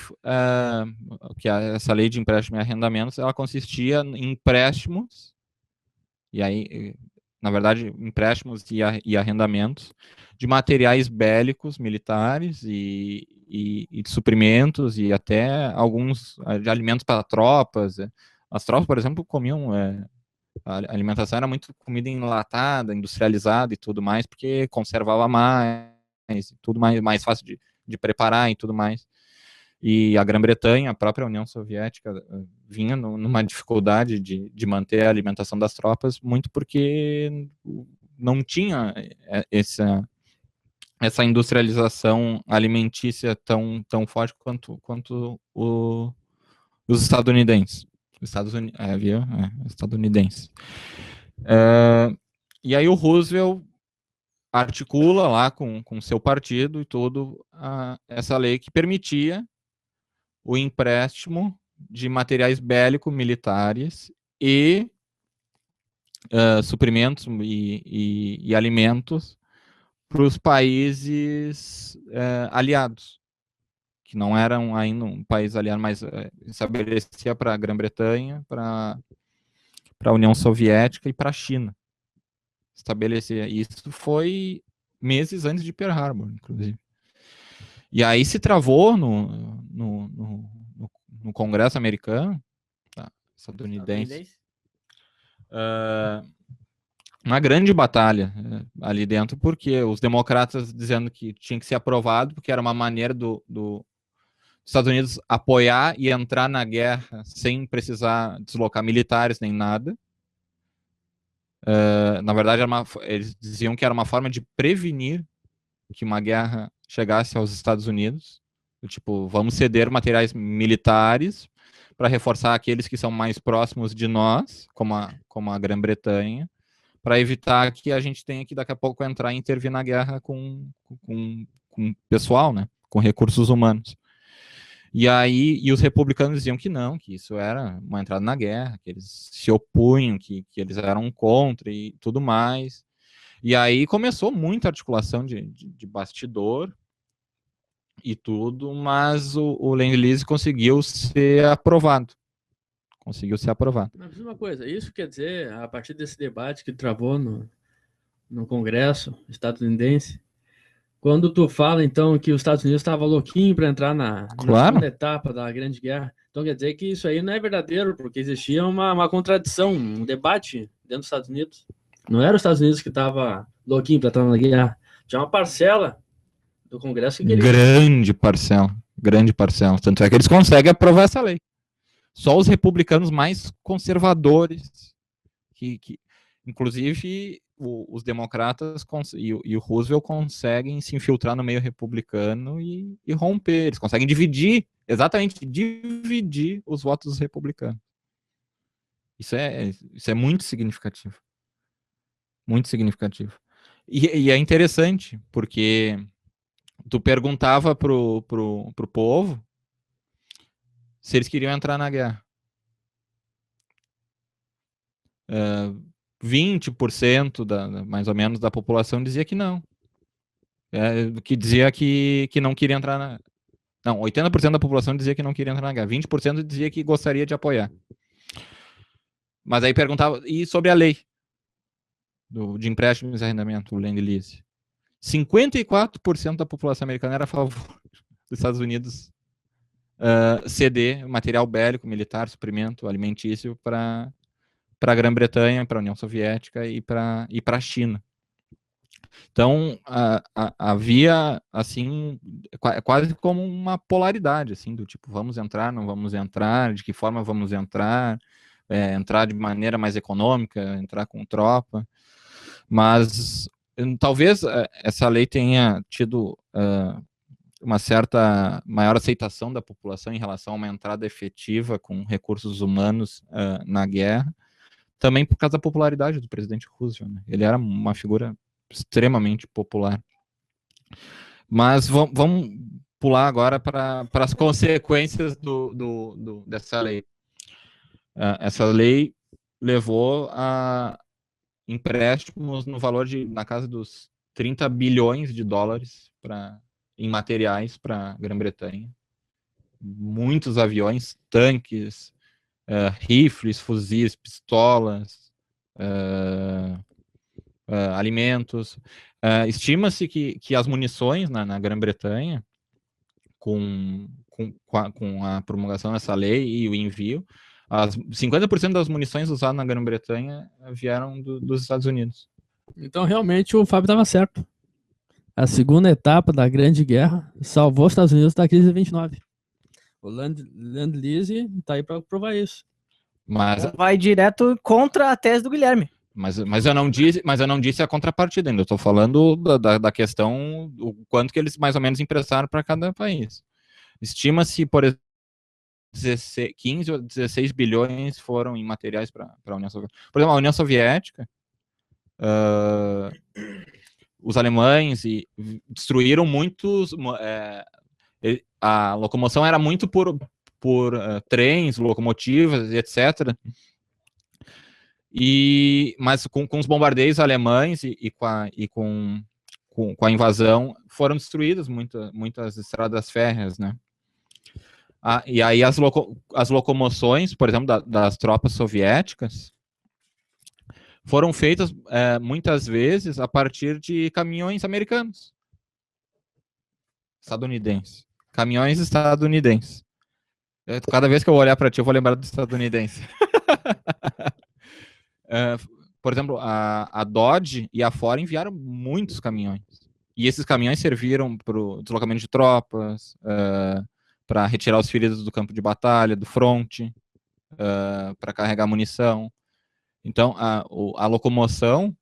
Speaker 4: que é essa lei de empréstimo e arrendamentos, ela consistia em empréstimos, e aí, na verdade, empréstimos e arrendamentos de materiais bélicos, militares e de suprimentos e até alguns de alimentos para tropas. As tropas, por exemplo, comiam... a alimentação era muito comida enlatada, industrializada e tudo mais, porque conservava mais, tudo mais fácil de preparar e tudo mais. E a Grã-Bretanha, a própria União Soviética, vinha numa dificuldade de manter a alimentação das tropas, muito porque não tinha essa industrialização alimentícia tão forte quanto os estadunidenses. Estadunidenses. E aí o Roosevelt articula lá com seu partido e tudo essa lei que permitia o empréstimo de materiais bélico-militares e suprimentos e alimentos para os países aliados, que não eram ainda um país aliado, mas estabelecia para a Grã-Bretanha, para a União Soviética e para a China. Estabelecia. Isso foi meses antes de Pearl Harbor, inclusive. E aí se travou no Congresso americano, estadunidense, uma grande batalha ali dentro, porque os democratas dizendo que tinha que ser aprovado, porque era uma maneira dos Estados Unidos apoiar e entrar na guerra sem precisar deslocar militares nem nada. Na verdade, eles diziam que era uma forma de prevenir que uma guerra chegasse aos Estados Unidos. Tipo, vamos ceder materiais militares para reforçar aqueles que são mais próximos de nós, como a Grã-Bretanha, para evitar que a gente tenha que daqui a pouco entrar e intervir na guerra com pessoal, né, com recursos humanos. E os republicanos diziam que não, que isso era uma entrada na guerra, que eles se opunham, que eles eram contra e tudo mais. E aí começou muita articulação de bastidor e tudo, mas o Land Lease conseguiu ser aprovado.
Speaker 3: Mas uma coisa, isso quer dizer, a partir desse debate que travou no Congresso estadunidense, quando tu fala, então, que os Estados Unidos estavam louquinhos para entrar na segunda etapa da Grande Guerra, então quer dizer que isso aí não é verdadeiro, porque existia uma contradição, um debate dentro dos Estados Unidos. Não era os Estados Unidos que estava louquinho para entrar na guerra, tinha uma parcela do Congresso que queria.
Speaker 4: Grande parcela. Tanto é que eles conseguem aprovar essa lei. Só os republicanos mais conservadores, inclusive os democratas e o Roosevelt conseguem se infiltrar no meio republicano e romper. Eles conseguem dividir os votos dos republicanos. Isso é muito significativo. Muito significativo. E é interessante, porque tu perguntava pro povo se eles queriam entrar na guerra. 20% mais ou menos da população dizia que não. Que dizia que não queria entrar na... Não, 80% da população dizia que não queria entrar na guerra. 20% dizia que gostaria de apoiar. Mas aí perguntava, e sobre a lei de empréstimos e arrendamento, o Land Lease? 54% da população americana era a favor dos Estados Unidos ceder material bélico, militar, suprimento alimentício para a Grã-Bretanha, para a União Soviética e para a China. Então, havia, assim, quase como uma polaridade, assim, do tipo, vamos entrar, não vamos entrar, de que forma vamos entrar, entrar de maneira mais econômica, entrar com tropa. Mas talvez essa lei tenha tido uma certa maior aceitação da população em relação a uma entrada efetiva com recursos humanos na guerra, também por causa da popularidade do presidente Roosevelt, né? Ele era uma figura extremamente popular. Mas vamos pular agora para as consequências dessa lei. Essa lei levou a empréstimos no valor na casa dos 30 bilhões de dólares em materiais para a Grã-Bretanha. Muitos aviões, tanques, rifles, fuzis, pistolas, alimentos. Estima-se que as munições na Grã-Bretanha, com a promulgação dessa lei e o envio, 50% das munições usadas na Grã-Bretanha vieram dos Estados Unidos.
Speaker 3: Então, realmente, o Fábio estava certo. A segunda etapa da Grande Guerra salvou os Estados Unidos da crise de 29. O Land Lease está aí para provar isso.
Speaker 4: Mas
Speaker 2: vai direto contra a tese do Guilherme.
Speaker 4: Mas eu não disse a contrapartida ainda. Eu estou falando da questão, o quanto que eles mais ou menos emprestaram para cada país. Estima-se, por exemplo, 15 ou 16 bilhões foram em materiais para a União Soviética. Por exemplo, a União Soviética, os alemães destruíram muitos... a locomoção era muito por trens, locomotivas, etc., mas com os bombardeios alemães e com a invasão foram destruídas muitas estradas férreas, né? E aí as locomoções, por exemplo, das tropas soviéticas foram feitas muitas vezes a partir de caminhões americanos, estadunidenses. Caminhões estadunidenses. Cada vez que eu olhar para ti, eu vou lembrar do estadunidense. Por exemplo, a Dodge e a Ford enviaram muitos caminhões. E esses caminhões serviram para o deslocamento de tropas, para retirar os feridos do campo de batalha, do fronte, para carregar munição. Então, a locomoção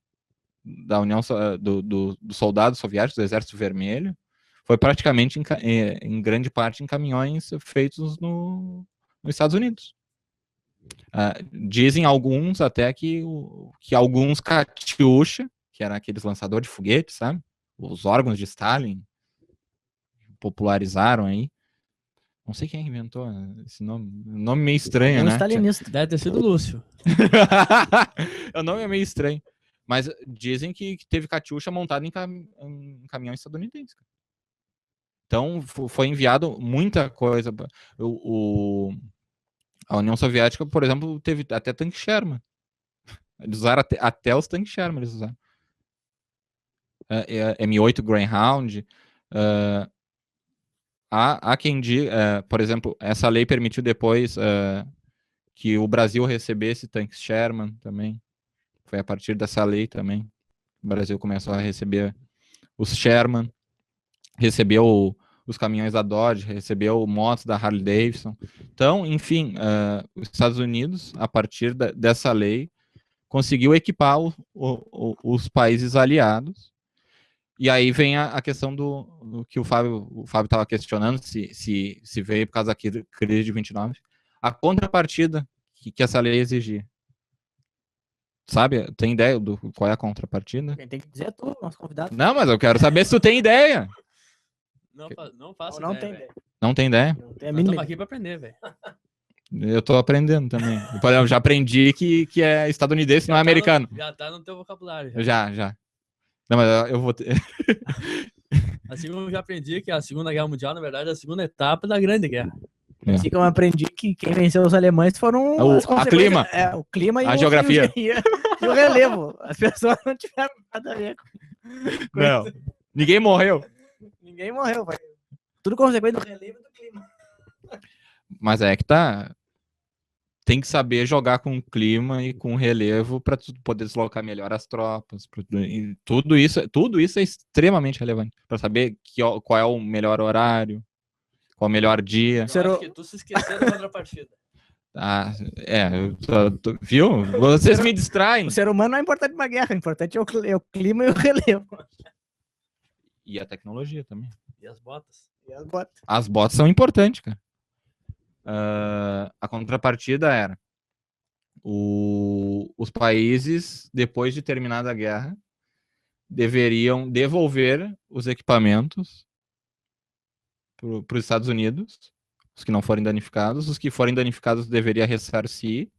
Speaker 4: da União do soldado soviético, do Exército Vermelho, foi praticamente, em grande parte, em caminhões feitos nos Estados Unidos. Dizem alguns até que alguns Katyusha, que era aqueles lançadores de foguetes, sabe? Os órgãos de Stalin popularizaram aí. Não sei quem inventou esse nome. Nome meio estranho, né?
Speaker 2: Stalinista.
Speaker 3: Deve ter sido Lúcio.
Speaker 4: O nome é meio estranho. Mas dizem que teve Katyusha montado em caminhão estadunidense. Então, foi enviado muita coisa. A União Soviética, por exemplo, teve até tanque Sherman. Eles usaram até os tanques Sherman. Eles usaram. M8 Greyhound. Há quem diga, por exemplo, essa lei permitiu depois que o Brasil recebesse tanques Sherman também. Foi a partir dessa lei também. O Brasil começou a receber os Sherman. Recebeu os caminhões da Dodge, recebeu motos da Harley Davidson. Então, enfim, os Estados Unidos, a partir dessa lei, conseguiu equipar os países aliados. E aí vem a questão do que o Fábio estava questionando, se veio por causa da crise de 29. A contrapartida que essa lei exigia. Sabe? Tem ideia do qual é a contrapartida?
Speaker 2: Quem tem que dizer é tu, nosso convidado.
Speaker 4: Não, mas eu quero saber se tu tem ideia.
Speaker 3: Não faço
Speaker 2: Não
Speaker 3: ideia,
Speaker 2: tem
Speaker 3: velho.
Speaker 2: ideia.
Speaker 4: Não tem ideia?
Speaker 2: Não tem a
Speaker 3: Nós
Speaker 2: mínima
Speaker 3: estamos aqui para aprender, velho.
Speaker 4: Eu tô aprendendo também. Eu já aprendi que é estadunidense, não é americano.
Speaker 3: Já tá no teu vocabulário.
Speaker 4: Já. Não, mas eu vou ter...
Speaker 3: Assim como eu já aprendi que a Segunda Guerra Mundial, na verdade, é a segunda etapa da Grande Guerra.
Speaker 2: Assim como eu aprendi que quem venceu os alemães foram as
Speaker 4: a clima.
Speaker 2: o clima e
Speaker 4: A geografia.
Speaker 2: E o relevo. As pessoas não tiveram nada a ver com
Speaker 4: Não. Ninguém morreu.
Speaker 2: Ninguém morreu, vai. Tudo consequência do relevo e do clima.
Speaker 4: Mas é que tá. Tem que saber jogar com o clima e com o relevo para poder deslocar melhor as tropas. E tudo isso é extremamente relevante para saber qual é o melhor horário, qual é o melhor dia.
Speaker 3: Eu acho que tu se esqueceu da contrapartida.
Speaker 4: Viu? Vocês me distraem.
Speaker 2: O ser humano não é importante numa guerra, o importante é o clima e o relevo.
Speaker 4: E a tecnologia também.
Speaker 3: E as botas.
Speaker 2: E as botas.
Speaker 4: As botas são importantes, cara. A contrapartida era os países, depois de terminada a guerra, deveriam devolver os equipamentos para os Estados Unidos, os que não forem danificados. Os que forem danificados deveriam ressarcir,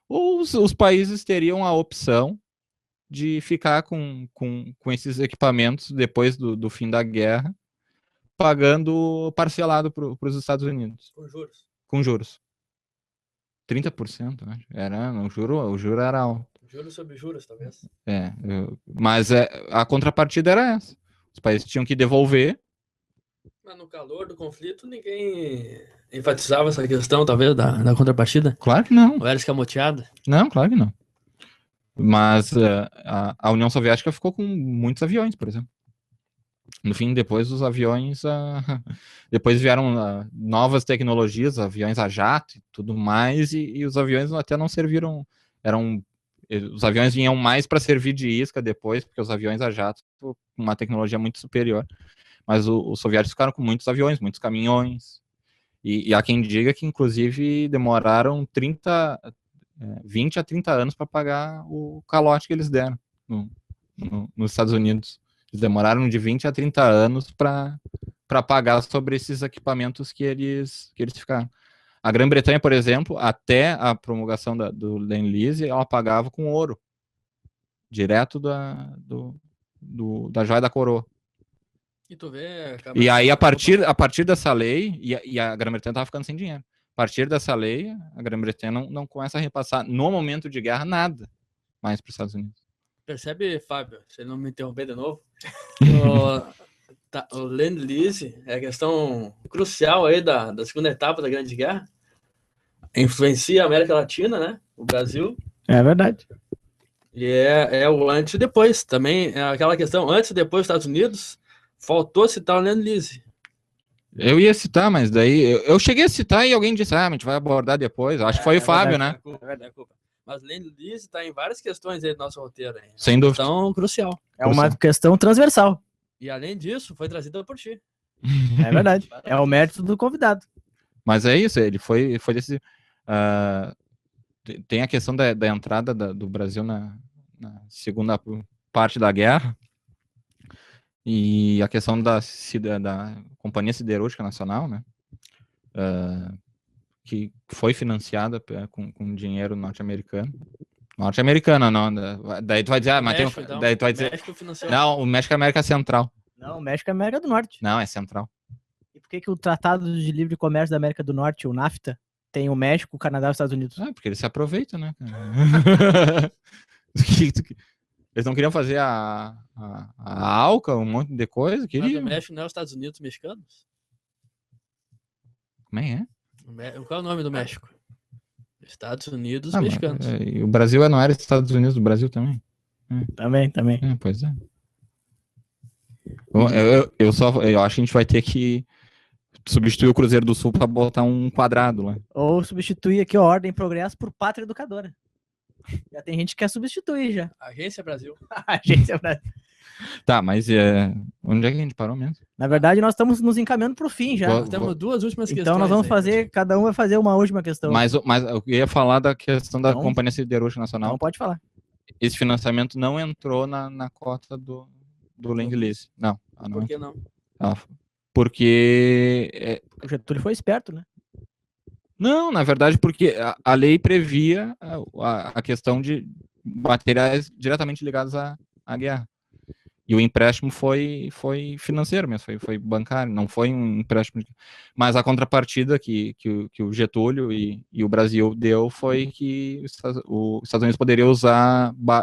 Speaker 4: ou os países teriam a opção de ficar com esses equipamentos depois do fim da guerra, pagando parcelado para os Estados Unidos.
Speaker 3: Com juros.
Speaker 4: Com juros. 30%, né? O juro era alto.
Speaker 3: Juros sobre juros, talvez.
Speaker 4: Mas a contrapartida era essa. Os países tinham que devolver.
Speaker 3: Mas no calor do conflito, ninguém enfatizava essa questão, talvez, da contrapartida?
Speaker 4: Claro que não.
Speaker 3: Ou era escamoteada?
Speaker 4: Não, claro que não. Mas a União Soviética ficou com muitos aviões, por exemplo. No fim, depois os aviões... depois vieram novas tecnologias, aviões a jato e tudo mais, e os aviões até não serviram... Os aviões vinham mais para servir de isca depois, porque os aviões a jato, uma tecnologia muito superior. Mas os soviéticos ficaram com muitos aviões, muitos caminhões. E há quem diga que, inclusive, demoraram 20 a 30 anos para pagar o calote que eles deram nos Estados Unidos. Eles demoraram de 20 a 30 anos para pagar sobre esses equipamentos que eles ficaram. A Grã-Bretanha, por exemplo, até a promulgação do Lend-Lease, ela pagava com ouro, direto da joia da coroa.
Speaker 3: E tu vê...
Speaker 4: E aí, a partir dessa lei, e a Grã-Bretanha estava ficando sem dinheiro. A partir dessa lei, a Grã-Bretanha não começa a repassar, no momento de guerra, nada mais para os Estados Unidos.
Speaker 3: Percebe, Fábio, se não me interromper de novo, o Lend-Lease é a questão crucial aí da segunda etapa da Grande Guerra. Influencia a América Latina, né? O Brasil.
Speaker 2: É verdade.
Speaker 3: E é o antes e depois. Também é aquela questão antes e depois dos Estados Unidos. Faltou citar o Lend-Lease.
Speaker 4: Eu ia citar, mas daí... Eu cheguei a citar e alguém disse, a gente vai abordar depois. Acho que foi o Fábio, né?
Speaker 3: É verdade. Mas Lend-Lease está em várias questões aí do nosso roteiro. Hein?
Speaker 4: Sem dúvida.
Speaker 3: Então, crucial.
Speaker 2: É uma questão transversal.
Speaker 3: E além disso, foi trazida por ti.
Speaker 2: É verdade. É o mérito do convidado.
Speaker 4: Mas é isso, ele foi decisivo. Tem a questão da entrada do Brasil na segunda parte da guerra e a questão da Companhia Siderúrgica Nacional, né? Que foi financiada com dinheiro norte-americano. Norte-americana, não. Daí tu vai dizer, mas
Speaker 3: México,
Speaker 4: tem.
Speaker 3: então.
Speaker 4: Daí tu vai dizer.
Speaker 3: México financiou.
Speaker 4: Não, o México é América Central.
Speaker 2: Não, o México é América do Norte.
Speaker 4: Não, é Central.
Speaker 2: E por que o Tratado de Livre Comércio da América do Norte, o NAFTA, tem o México, o Canadá e os Estados Unidos?
Speaker 4: Porque eles se aproveitam, né? Eles não queriam fazer a ALCA, um monte de coisa?
Speaker 3: Mas
Speaker 4: Queriam.
Speaker 3: o México não é os Estados Unidos mexicanos?
Speaker 4: Como é?
Speaker 3: Qual é o nome do México? Estados Unidos mexicanos.
Speaker 4: E o Brasil não era Estados Unidos do Brasil também?
Speaker 2: Também.
Speaker 4: Pois é. Eu acho que a gente vai ter que substituir o Cruzeiro do Sul para botar um quadrado lá.
Speaker 2: Ou substituir aqui a Ordem e Progresso por Pátria Educadora. Já tem gente que quer substituir já.
Speaker 3: Agência Brasil.
Speaker 2: Agência Brasil.
Speaker 4: Tá, mas onde é que a gente parou mesmo?
Speaker 2: Na verdade, nós estamos nos encaminhando para o fim já.
Speaker 3: Nós temos duas últimas questões.
Speaker 2: Então nós vamos
Speaker 3: aí,
Speaker 2: fazer, cada um vai fazer uma última questão.
Speaker 4: Mas eu ia falar da questão da
Speaker 2: Não.
Speaker 4: Companhia Siderúrgica Nacional.
Speaker 2: Não pode falar.
Speaker 4: Esse financiamento não entrou na cota do Lend-Lease. Não.
Speaker 3: Por que não?
Speaker 4: Porque...
Speaker 2: O Getúlio foi esperto, né?
Speaker 4: Não, na verdade, porque a lei previa a questão de materiais diretamente ligados à guerra. E o empréstimo foi financeiro mesmo, foi bancário, não foi um empréstimo. Mas a contrapartida que o Getúlio e o Brasil deu foi que os Estados Unidos poderiam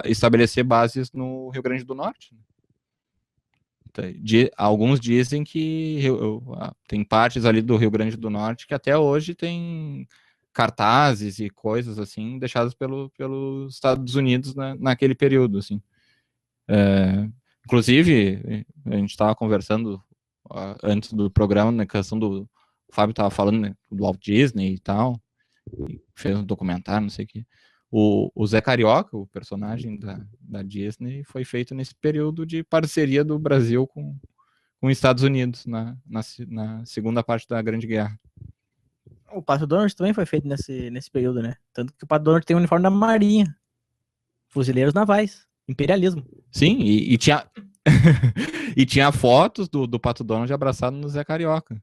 Speaker 4: estabelecer bases no Rio Grande do Norte. Alguns dizem que tem partes ali do Rio Grande do Norte que até hoje tem cartazes e coisas assim deixadas pelos Estados Unidos naquele período, assim. Inclusive, a gente estava conversando antes do programa, na questão o Fábio estava falando, né, do Walt Disney e tal, e fez um documentário, não sei o quê. O Zé Carioca, o personagem da Disney, foi feito nesse período de parceria do Brasil com os Estados Unidos, na segunda parte da Grande Guerra.
Speaker 2: O Pato Donald também foi feito nesse período, né? Tanto que o Pato Donald tem o uniforme da Marinha. Fuzileiros Navais. Imperialismo.
Speaker 4: Sim, e tinha e tinha fotos do Pato Donald abraçado no Zé Carioca.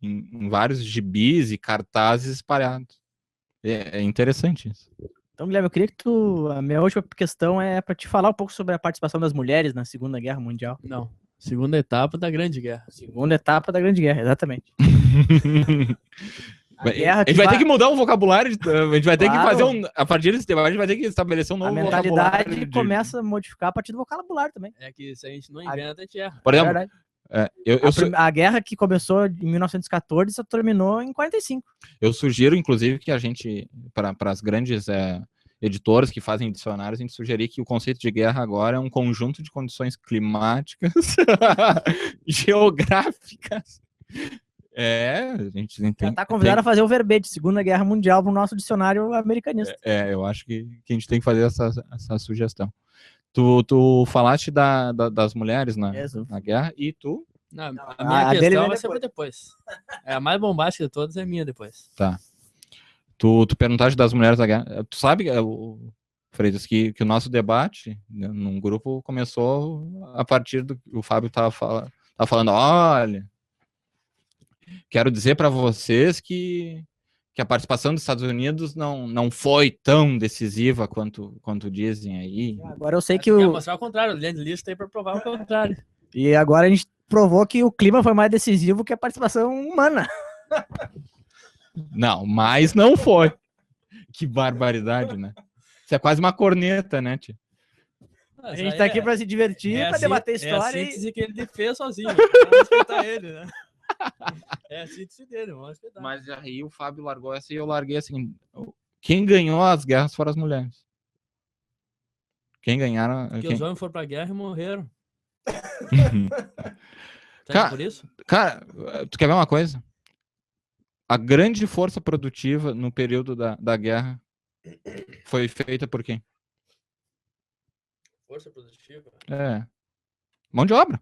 Speaker 4: Em vários gibis e cartazes espalhados. É interessante isso.
Speaker 2: Então, Guilherme, eu queria que a minha última questão é para te falar um pouco sobre a participação das mulheres na Segunda Guerra Mundial.
Speaker 3: Não. Segunda etapa da Grande Guerra.
Speaker 2: Segunda etapa da Grande Guerra, exatamente.
Speaker 4: A gente vai ter que mudar o vocabulário, a gente vai ter que fazer a partir desse debate, a gente vai ter que estabelecer um novo vocabulário.
Speaker 2: A mentalidade começa a modificar a partir do vocabulário também.
Speaker 3: É que se a gente não inventa, a gente erra.
Speaker 4: Por exemplo,
Speaker 2: a guerra que começou em 1914 só terminou em 45.
Speaker 4: Eu sugiro, inclusive, que a gente, para as grandes editoras que fazem dicionários, a gente sugerir que o conceito de guerra agora é um conjunto de condições climáticas, geográficas. A gente tem.
Speaker 2: Tá convidado a fazer o verbete, Segunda Guerra Mundial, para o nosso dicionário americanista.
Speaker 4: Eu acho que a gente tem que fazer essa sugestão. Tu falaste das mulheres na guerra, e tu?
Speaker 3: Não, a minha questão vai ser para depois. A mais bombástica de todas é a minha depois.
Speaker 4: Tá. Tu perguntaste das mulheres da guerra. Tu sabe, Freitas, que o nosso debate, né, num grupo começou a partir do que o Fábio tava falando, olha, quero dizer para vocês que a participação dos Estados Unidos não foi tão decisiva quanto dizem aí.
Speaker 2: Agora eu sei que
Speaker 3: quer mostrar o contrário, o Lend-Lease tem para provar o contrário.
Speaker 2: E agora a gente provou que o clima foi mais decisivo que a participação humana.
Speaker 4: Não, mas não foi. Que barbaridade, né? Isso é quase uma corneta, né, tia?
Speaker 2: A gente tá aqui para se divertir, para debater história.
Speaker 3: É a síntese que ele fez sozinho. Vamos respeitar ele, né? É a síntese dele, vamos respeitar.
Speaker 4: Mas aí o Fábio largou essa e eu larguei assim. Quem ganhou as guerras foram as mulheres. Quem ganharam...
Speaker 3: Porque os homens foram pra guerra e morreram.
Speaker 4: Cara,
Speaker 3: por isso?
Speaker 4: Cara, tu quer ver uma coisa? A grande força produtiva no período da guerra foi feita por quem?
Speaker 3: Força produtiva?
Speaker 4: Mão de obra.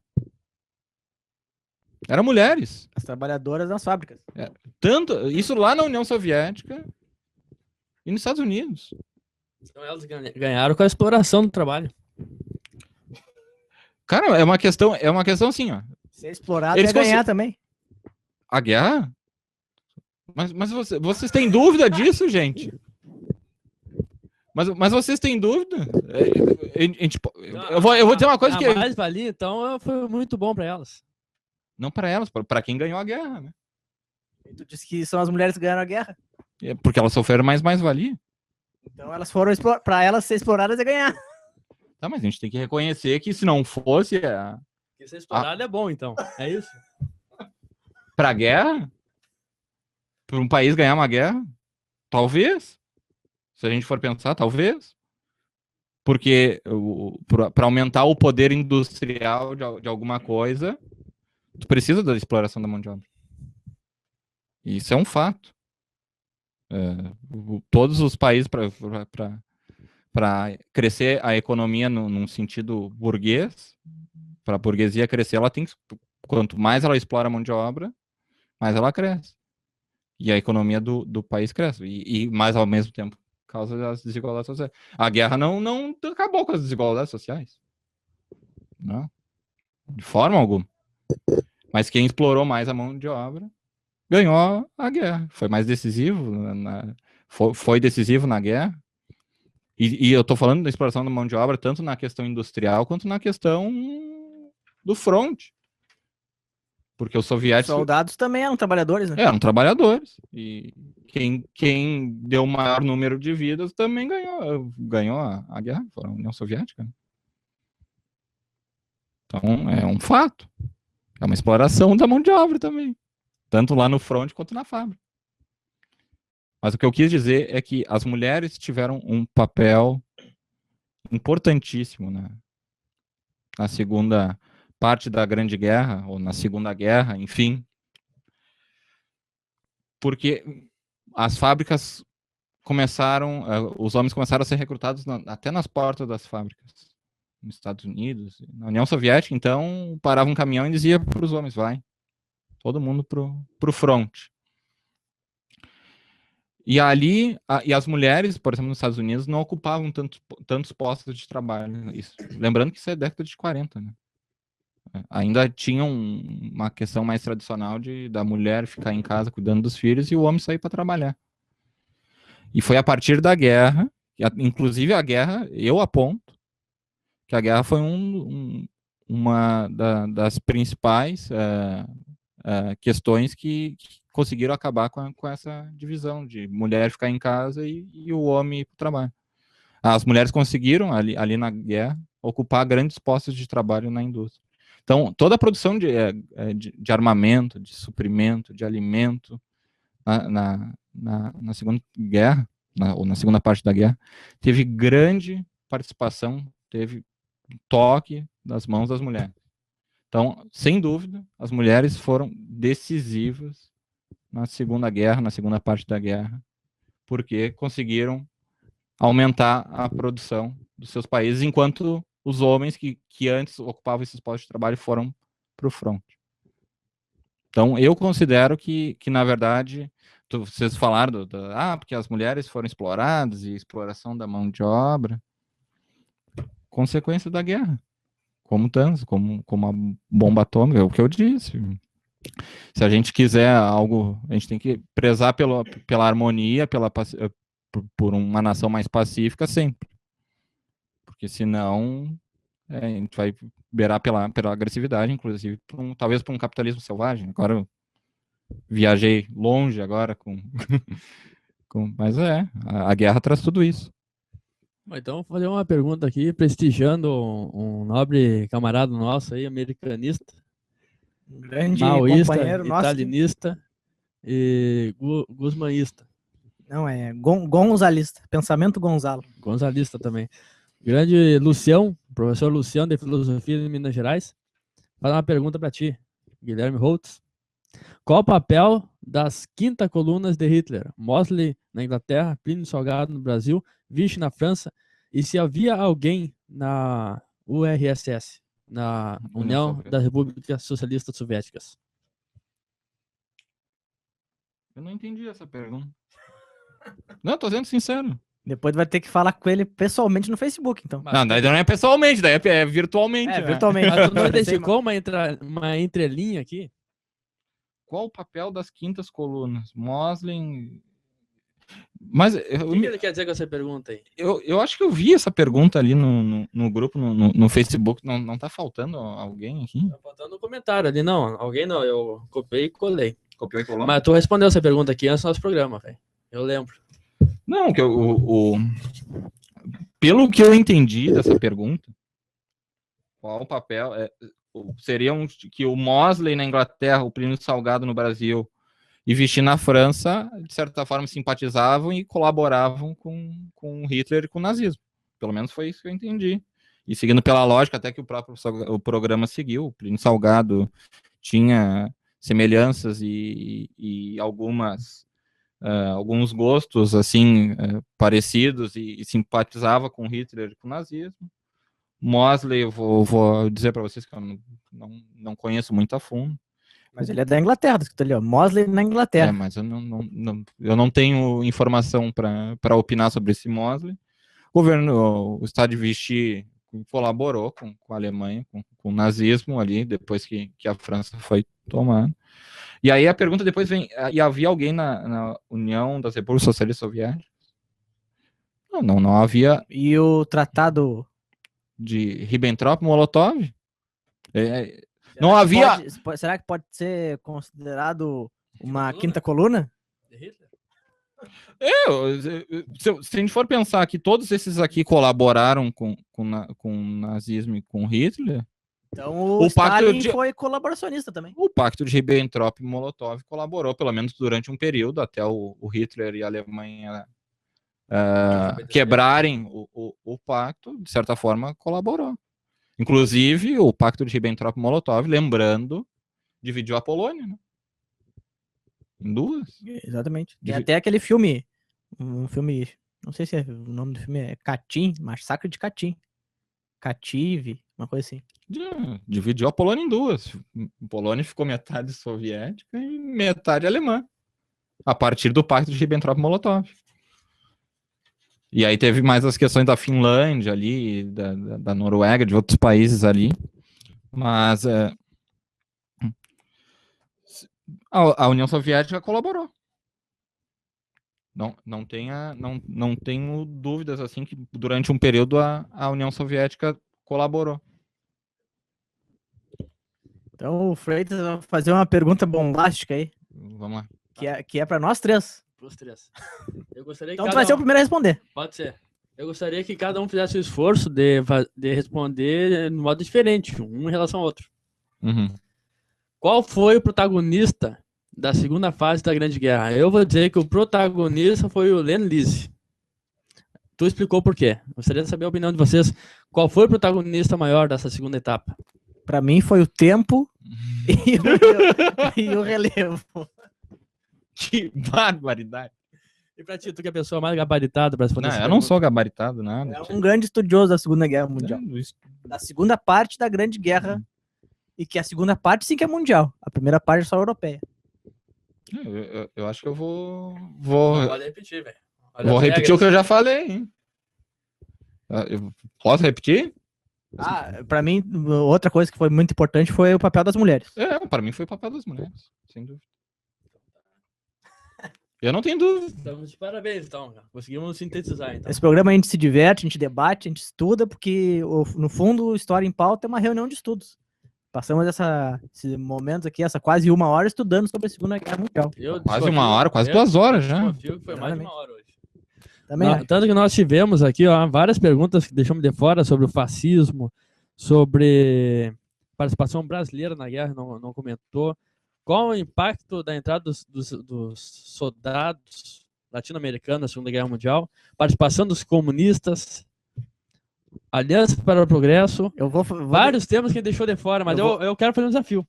Speaker 4: Eram mulheres.
Speaker 2: As trabalhadoras das fábricas.
Speaker 4: Tanto, isso lá na União Soviética e nos Estados Unidos.
Speaker 3: Então elas ganharam com a exploração do trabalho.
Speaker 4: Cara, é uma questão assim, ó.
Speaker 2: Ser explorado é ganhar também.
Speaker 4: A guerra? Mas vocês têm dúvida disso, gente? Mas vocês têm dúvida? Eu vou dizer uma coisa que...
Speaker 3: mais valia, então, foi muito bom para elas.
Speaker 4: Não para elas, para quem ganhou a guerra, né?
Speaker 2: E tu disse que são as mulheres que ganharam a guerra.
Speaker 4: Porque elas sofreram mais-valia.
Speaker 2: Então elas foram para elas ser exploradas e ganhar.
Speaker 4: Tá, mas a gente tem que reconhecer que se não fosse...
Speaker 3: Que ser explorado é bom, então. É isso?
Speaker 4: Pra guerra? Para um país ganhar uma guerra? Talvez. Se a gente for pensar, talvez. Porque para aumentar o poder industrial de alguma coisa, tu precisa da exploração da mão de obra. Isso é um fato. Todos os países, para crescer a economia num sentido burguês, para a burguesia crescer, ela tem que, quanto mais ela explora a mão de obra, mais ela cresce. E a economia do país cresce. E mais ao mesmo tempo, causa das desigualdades sociais. A guerra não acabou com as desigualdades sociais. Não. De forma alguma. Mas quem explorou mais a mão de obra ganhou a guerra. Foi mais decisivo. Foi decisivo na guerra. E eu estou falando da exploração da mão de obra tanto na questão industrial quanto na questão do front. Porque os soviéticos...
Speaker 2: Soldados também eram trabalhadores, né?
Speaker 4: Eram trabalhadores. E quem deu o maior número de vidas também ganhou a guerra. Foi a União Soviética. Né? Então, é um fato. É uma exploração da mão de obra também. Tanto lá no front quanto na fábrica. Mas o que eu quis dizer é que as mulheres tiveram um papel importantíssimo, né? Na segunda parte da Grande Guerra, ou na Segunda Guerra, enfim. Porque as fábricas começaram, os homens começaram a ser recrutados até nas portas das fábricas. Nos Estados Unidos, na União Soviética, então, parava um caminhão e dizia para os homens, vai, todo mundo pro front. E ali, e as mulheres, por exemplo, nos Estados Unidos, não ocupavam tantos postos de trabalho. Isso. Lembrando que isso é década de 40, né? Ainda tinha uma questão mais tradicional da mulher ficar em casa cuidando dos filhos e o homem sair para trabalhar. E foi a partir da guerra, inclusive a guerra, eu aponto, que a guerra foi uma das principais questões que conseguiram acabar com essa divisão de mulher ficar em casa e o homem ir para o trabalho. As mulheres conseguiram, ali na guerra, ocupar grandes postos de trabalho na indústria. Então, toda a produção de armamento, de suprimento, de alimento na Segunda Guerra, ou na segunda parte da guerra, teve grande participação, teve toque das mãos das mulheres. Então, sem dúvida, as mulheres foram decisivas na Segunda Guerra, na segunda parte da guerra, porque conseguiram aumentar a produção dos seus países, enquanto os homens que antes ocupavam esses postos de trabalho foram para o front. Então, eu considero que na verdade, vocês falaram porque as mulheres foram exploradas e exploração da mão de obra, consequência da guerra, como tantos, como a bomba atômica, é o que eu disse. Se a gente quiser algo, a gente tem que prezar pela harmonia, por uma nação mais pacífica sempre. Porque senão a gente vai beirar pela agressividade, inclusive, talvez por um capitalismo selvagem. Agora eu viajei longe agora mas a guerra traz tudo isso.
Speaker 3: Então, vou fazer uma pergunta aqui, prestigiando um nobre camarada nosso aí, americanista,
Speaker 2: Um grande
Speaker 3: maoísta,
Speaker 2: companheiro nosso.
Speaker 3: italinista e guzmanista.
Speaker 2: Não, é gonzalista. Pensamento Gonzalo.
Speaker 3: Gonzalista também. Grande Lucião, professor Lucião de Filosofia de Minas Gerais, faz uma pergunta para ti, Guilherme Holtz. Qual o papel das quinta colunas de Hitler? Mosley na Inglaterra, Plínio Salgado no Brasil, Vichy na França, e se havia alguém na URSS, na União das Repúblicas Socialistas Soviéticas?
Speaker 4: Eu não entendi essa pergunta. Não, tô sendo sincero.
Speaker 2: Depois vai ter que falar com ele pessoalmente no Facebook, então.
Speaker 4: Não, daí não é pessoalmente, daí é virtualmente.
Speaker 2: É,
Speaker 4: né?
Speaker 2: virtualmente.
Speaker 3: Mas tu não identificou uma entrelinha aqui?
Speaker 4: Qual o papel das quintas colunas? Mosley... Mas
Speaker 3: O que ele quer dizer com essa pergunta aí?
Speaker 4: eu acho que eu vi essa pergunta ali no grupo, no Facebook. Não tá faltando alguém aqui?
Speaker 3: Tá faltando um comentário ali, não. Alguém não, eu copiei e colei.
Speaker 4: Copiou e colou?
Speaker 3: Mas tu respondeu essa pergunta aqui antes do nosso programa, velho. Eu lembro.
Speaker 4: Não, pelo que eu entendi dessa pergunta, qual o papel? Seria que o Mosley na Inglaterra, o Plínio Salgado no Brasil e Vichy na França, de certa forma, simpatizavam e colaboravam com Hitler e com o nazismo. Pelo menos foi isso que eu entendi. E seguindo pela lógica, até que o próprio programa seguiu, o Plínio Salgado tinha semelhanças e alguns gostos assim parecidos e simpatizava com Hitler e com o nazismo. Mosley, eu vou dizer para vocês que eu não conheço muito a fundo.
Speaker 2: Mas ele é da Inglaterra, tá escrito ali, ó. Mosley na Inglaterra.
Speaker 4: Mas eu não tenho informação para opinar sobre esse Mosley. O Estado de Vichy colaborou com a Alemanha, com o nazismo ali, depois que a França foi tomada. E aí a pergunta depois vem, e havia alguém na União das Repúblicas Socialistas Soviéticas? Não havia.
Speaker 2: E o tratado
Speaker 4: De Ribbentrop-Molotov? Não havia.
Speaker 2: Será que pode ser considerado uma quinta coluna?
Speaker 4: Se a gente for pensar que todos esses aqui colaboraram com o nazismo e com Hitler,
Speaker 2: então o Stalin foi colaboracionista também.
Speaker 4: O pacto de Ribbentrop-Molotov colaborou, pelo menos durante um período, até o Hitler e a Alemanha quebrarem o pacto, de certa forma, colaborou. Inclusive, o pacto de Ribbentrop-Molotov, lembrando, dividiu a Polônia, né? Em duas.
Speaker 2: Exatamente. Tem até aquele filme, um filme, não sei se o nome do filme é Katyn, Massacre de Katyn. Katyv, uma coisa assim.
Speaker 4: Dividiu a Polônia em duas. A Polônia ficou metade soviética e metade alemã, a partir do pacto de Ribbentrop-Molotov. E aí teve mais as questões da Finlândia ali, da Noruega, de outros países ali. Mas a União Soviética colaborou. Não tenho dúvidas assim que durante um período a União Soviética colaborou.
Speaker 2: Então o Freitas vai fazer uma pergunta bombástica aí.
Speaker 4: Vamos lá.
Speaker 2: Que é para nós três.
Speaker 3: Os três. Eu gostaria
Speaker 2: então tu vai ser o primeiro a responder.
Speaker 3: Pode ser. Eu gostaria que cada um fizesse o esforço de responder de um modo diferente, um em relação ao outro.
Speaker 4: Uhum.
Speaker 3: Qual foi o protagonista da segunda fase da Grande Guerra? Eu vou dizer que o protagonista foi o Lend-Lease. Tu explicou por quê. Gostaria de saber a opinião de vocês. Qual foi o protagonista maior dessa segunda etapa?
Speaker 2: Para mim foi o tempo e o relevo.
Speaker 4: Que barbaridade.
Speaker 3: E pra ti, tu que é a pessoa mais gabaritada para responder?
Speaker 4: Não, eu não sou gabaritado, nada.
Speaker 2: É um grande estudioso da Segunda Guerra Mundial. Da segunda parte da Grande Guerra. E que a segunda parte sim que é mundial. A primeira parte é só europeia.
Speaker 4: Eu acho que eu vou
Speaker 3: Pode repetir, velho.
Speaker 4: Vou repetir o que eu já falei, hein? Posso repetir?
Speaker 2: Pra mim, outra coisa que foi muito importante foi o papel das mulheres.
Speaker 4: Pra mim foi o papel das mulheres, sem dúvida. Eu não tenho dúvida.
Speaker 3: Estamos de parabéns, então. Conseguimos sintetizar, então.
Speaker 2: Esse programa a gente se diverte, a gente debate, a gente estuda, porque, no fundo, História em Pauta é uma reunião de estudos. Passamos esses momentos aqui, essa quase 1 hora, estudando sobre a Segunda Guerra Mundial.
Speaker 4: Quase 1 hora, quase 2 horas já.
Speaker 3: Foi mais de 1 hora hoje.
Speaker 2: Tanto
Speaker 3: que nós tivemos aqui várias perguntas que deixamos de fora sobre o fascismo, sobre participação brasileira na guerra, não comentou. Qual o impacto da entrada dos soldados latino-americanos na Segunda Guerra Mundial? Participação dos comunistas, Aliança para o Progresso. Vários temas que ele deixou de fora, mas eu quero fazer um desafio.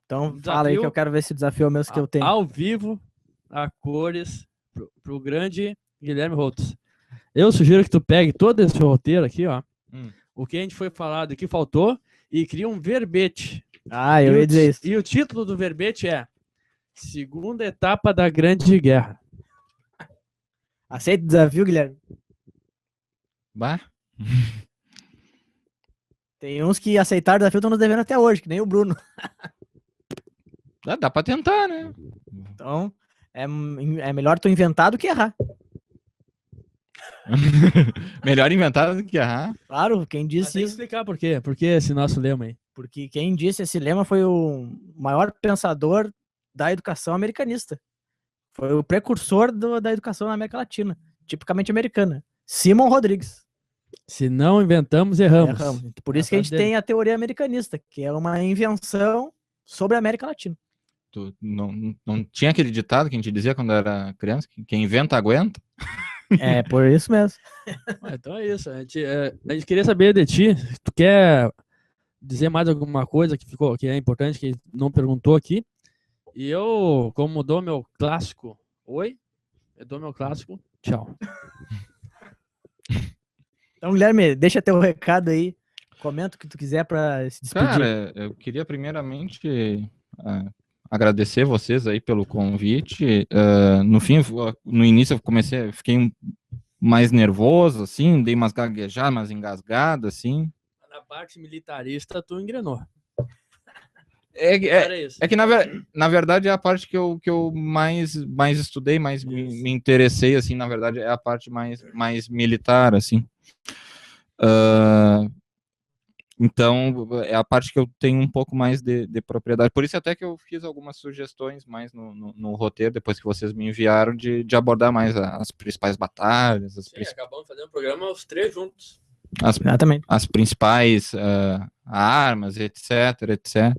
Speaker 2: Então fala aí que eu quero ver se o desafio é o mesmo que eu tenho.
Speaker 3: Ao vivo, a cores, pro grande Guilherme Holtz. Eu sugiro que tu pegue todo esse roteiro aqui, ó. O que a gente foi falado e o que faltou, e cria um verbete.
Speaker 2: Eu ia dizer isso.
Speaker 3: E o título do verbete é Segunda Etapa da Grande Guerra.
Speaker 2: Aceita o desafio, Guilherme?
Speaker 4: Bah.
Speaker 2: Tem uns que aceitaram o desafio estão nos devendo até hoje, que nem o Bruno.
Speaker 4: Dá pra tentar, né?
Speaker 2: Então, é melhor tu inventar do que errar.
Speaker 4: Melhor inventar do que errar.
Speaker 2: Claro, quem disse
Speaker 3: tem que explicar por quê. Por que esse nosso lema aí?
Speaker 2: Porque quem disse esse lema foi o maior pensador da educação americanista. Foi o precursor da educação na América Latina, tipicamente americana. Simon Rodrigues.
Speaker 3: Se não inventamos, erramos.
Speaker 2: Por isso que a gente tem a teoria americanista, que é uma invenção sobre a América Latina.
Speaker 4: Tu não tinha aquele ditado que a gente dizia quando era criança? Quem inventa, aguenta?
Speaker 2: É, por isso mesmo.
Speaker 3: Então é isso. A gente queria saber de ti. Tu quer dizer mais alguma coisa que é importante, que não perguntou aqui? E eu, como dou meu clássico, eu dou meu clássico, tchau.
Speaker 2: Então, Guilherme, deixa teu recado aí. Comenta o que tu quiser para se despedir.
Speaker 4: Cara, eu queria primeiramente agradecer vocês aí pelo convite. No início fiquei mais nervoso, assim, dei umas gaguejadas, umas engasgadas, assim.
Speaker 3: Na parte militarista, tu engrenou.
Speaker 4: É
Speaker 3: isso.
Speaker 4: que na verdade é a parte que eu mais estudei, mais me interessei, assim, na verdade é a parte mais militar, assim. Então, é a parte que eu tenho um pouco mais de propriedade. Por isso até que eu fiz algumas sugestões mais no roteiro, depois que vocês me enviaram, de abordar mais as principais batalhas.
Speaker 3: Acabamos fazendo o programa os três juntos.
Speaker 2: Exatamente.
Speaker 4: As principais armas, etc, etc.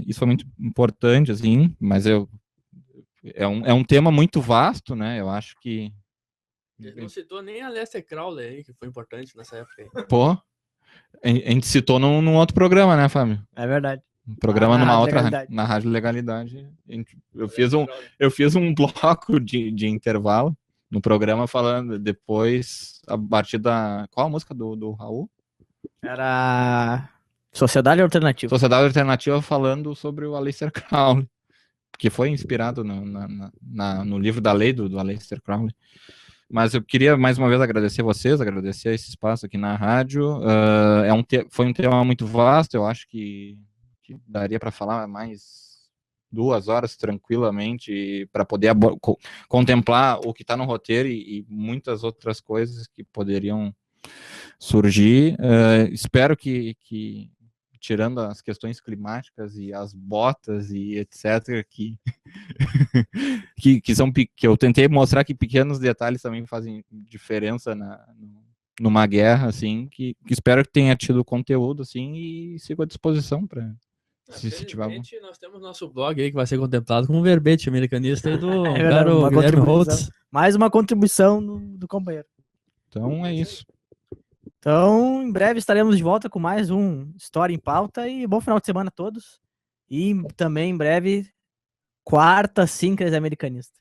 Speaker 4: Isso foi muito importante, assim, mas é um tema muito vasto, né? Eu acho que...
Speaker 3: Ele não citou nem a Lester Crowley aí, que foi importante nessa época aí.
Speaker 4: Pô, a gente citou num outro programa, né, Fábio?
Speaker 2: É verdade.
Speaker 4: Um programa numa outra
Speaker 2: Legalidade.
Speaker 4: na Rádio Legalidade. Eu fiz um bloco de intervalo no programa falando depois, a partir da... Qual a música do Raul?
Speaker 2: Era Sociedade Alternativa.
Speaker 4: Sociedade Alternativa, falando sobre o Aleister Crowley, que foi inspirado no livro da lei do Aleister Crowley. Mas eu queria mais uma vez agradecer vocês, agradecer esse espaço aqui na rádio. Foi um tema muito vasto, eu acho que daria para falar mais 2 horas tranquilamente para poder contemplar o que está no roteiro e muitas outras coisas que poderiam surgir. Espero que tirando as questões climáticas e as botas e etc, que eu tentei mostrar que pequenos detalhes também fazem diferença numa guerra, assim, que espero que tenha tido conteúdo, assim, e sigo à disposição para se tiver algum.
Speaker 3: Nós temos nosso blog aí que vai ser contemplado com um verbete americanista aí do
Speaker 2: Guilherme
Speaker 3: Holtz.
Speaker 2: Mais uma contribuição do companheiro.
Speaker 4: Então é isso.
Speaker 2: Então, em breve estaremos de volta com mais um História em Pauta e bom final de semana a todos. E também em breve, quarta Síncrase Americanista.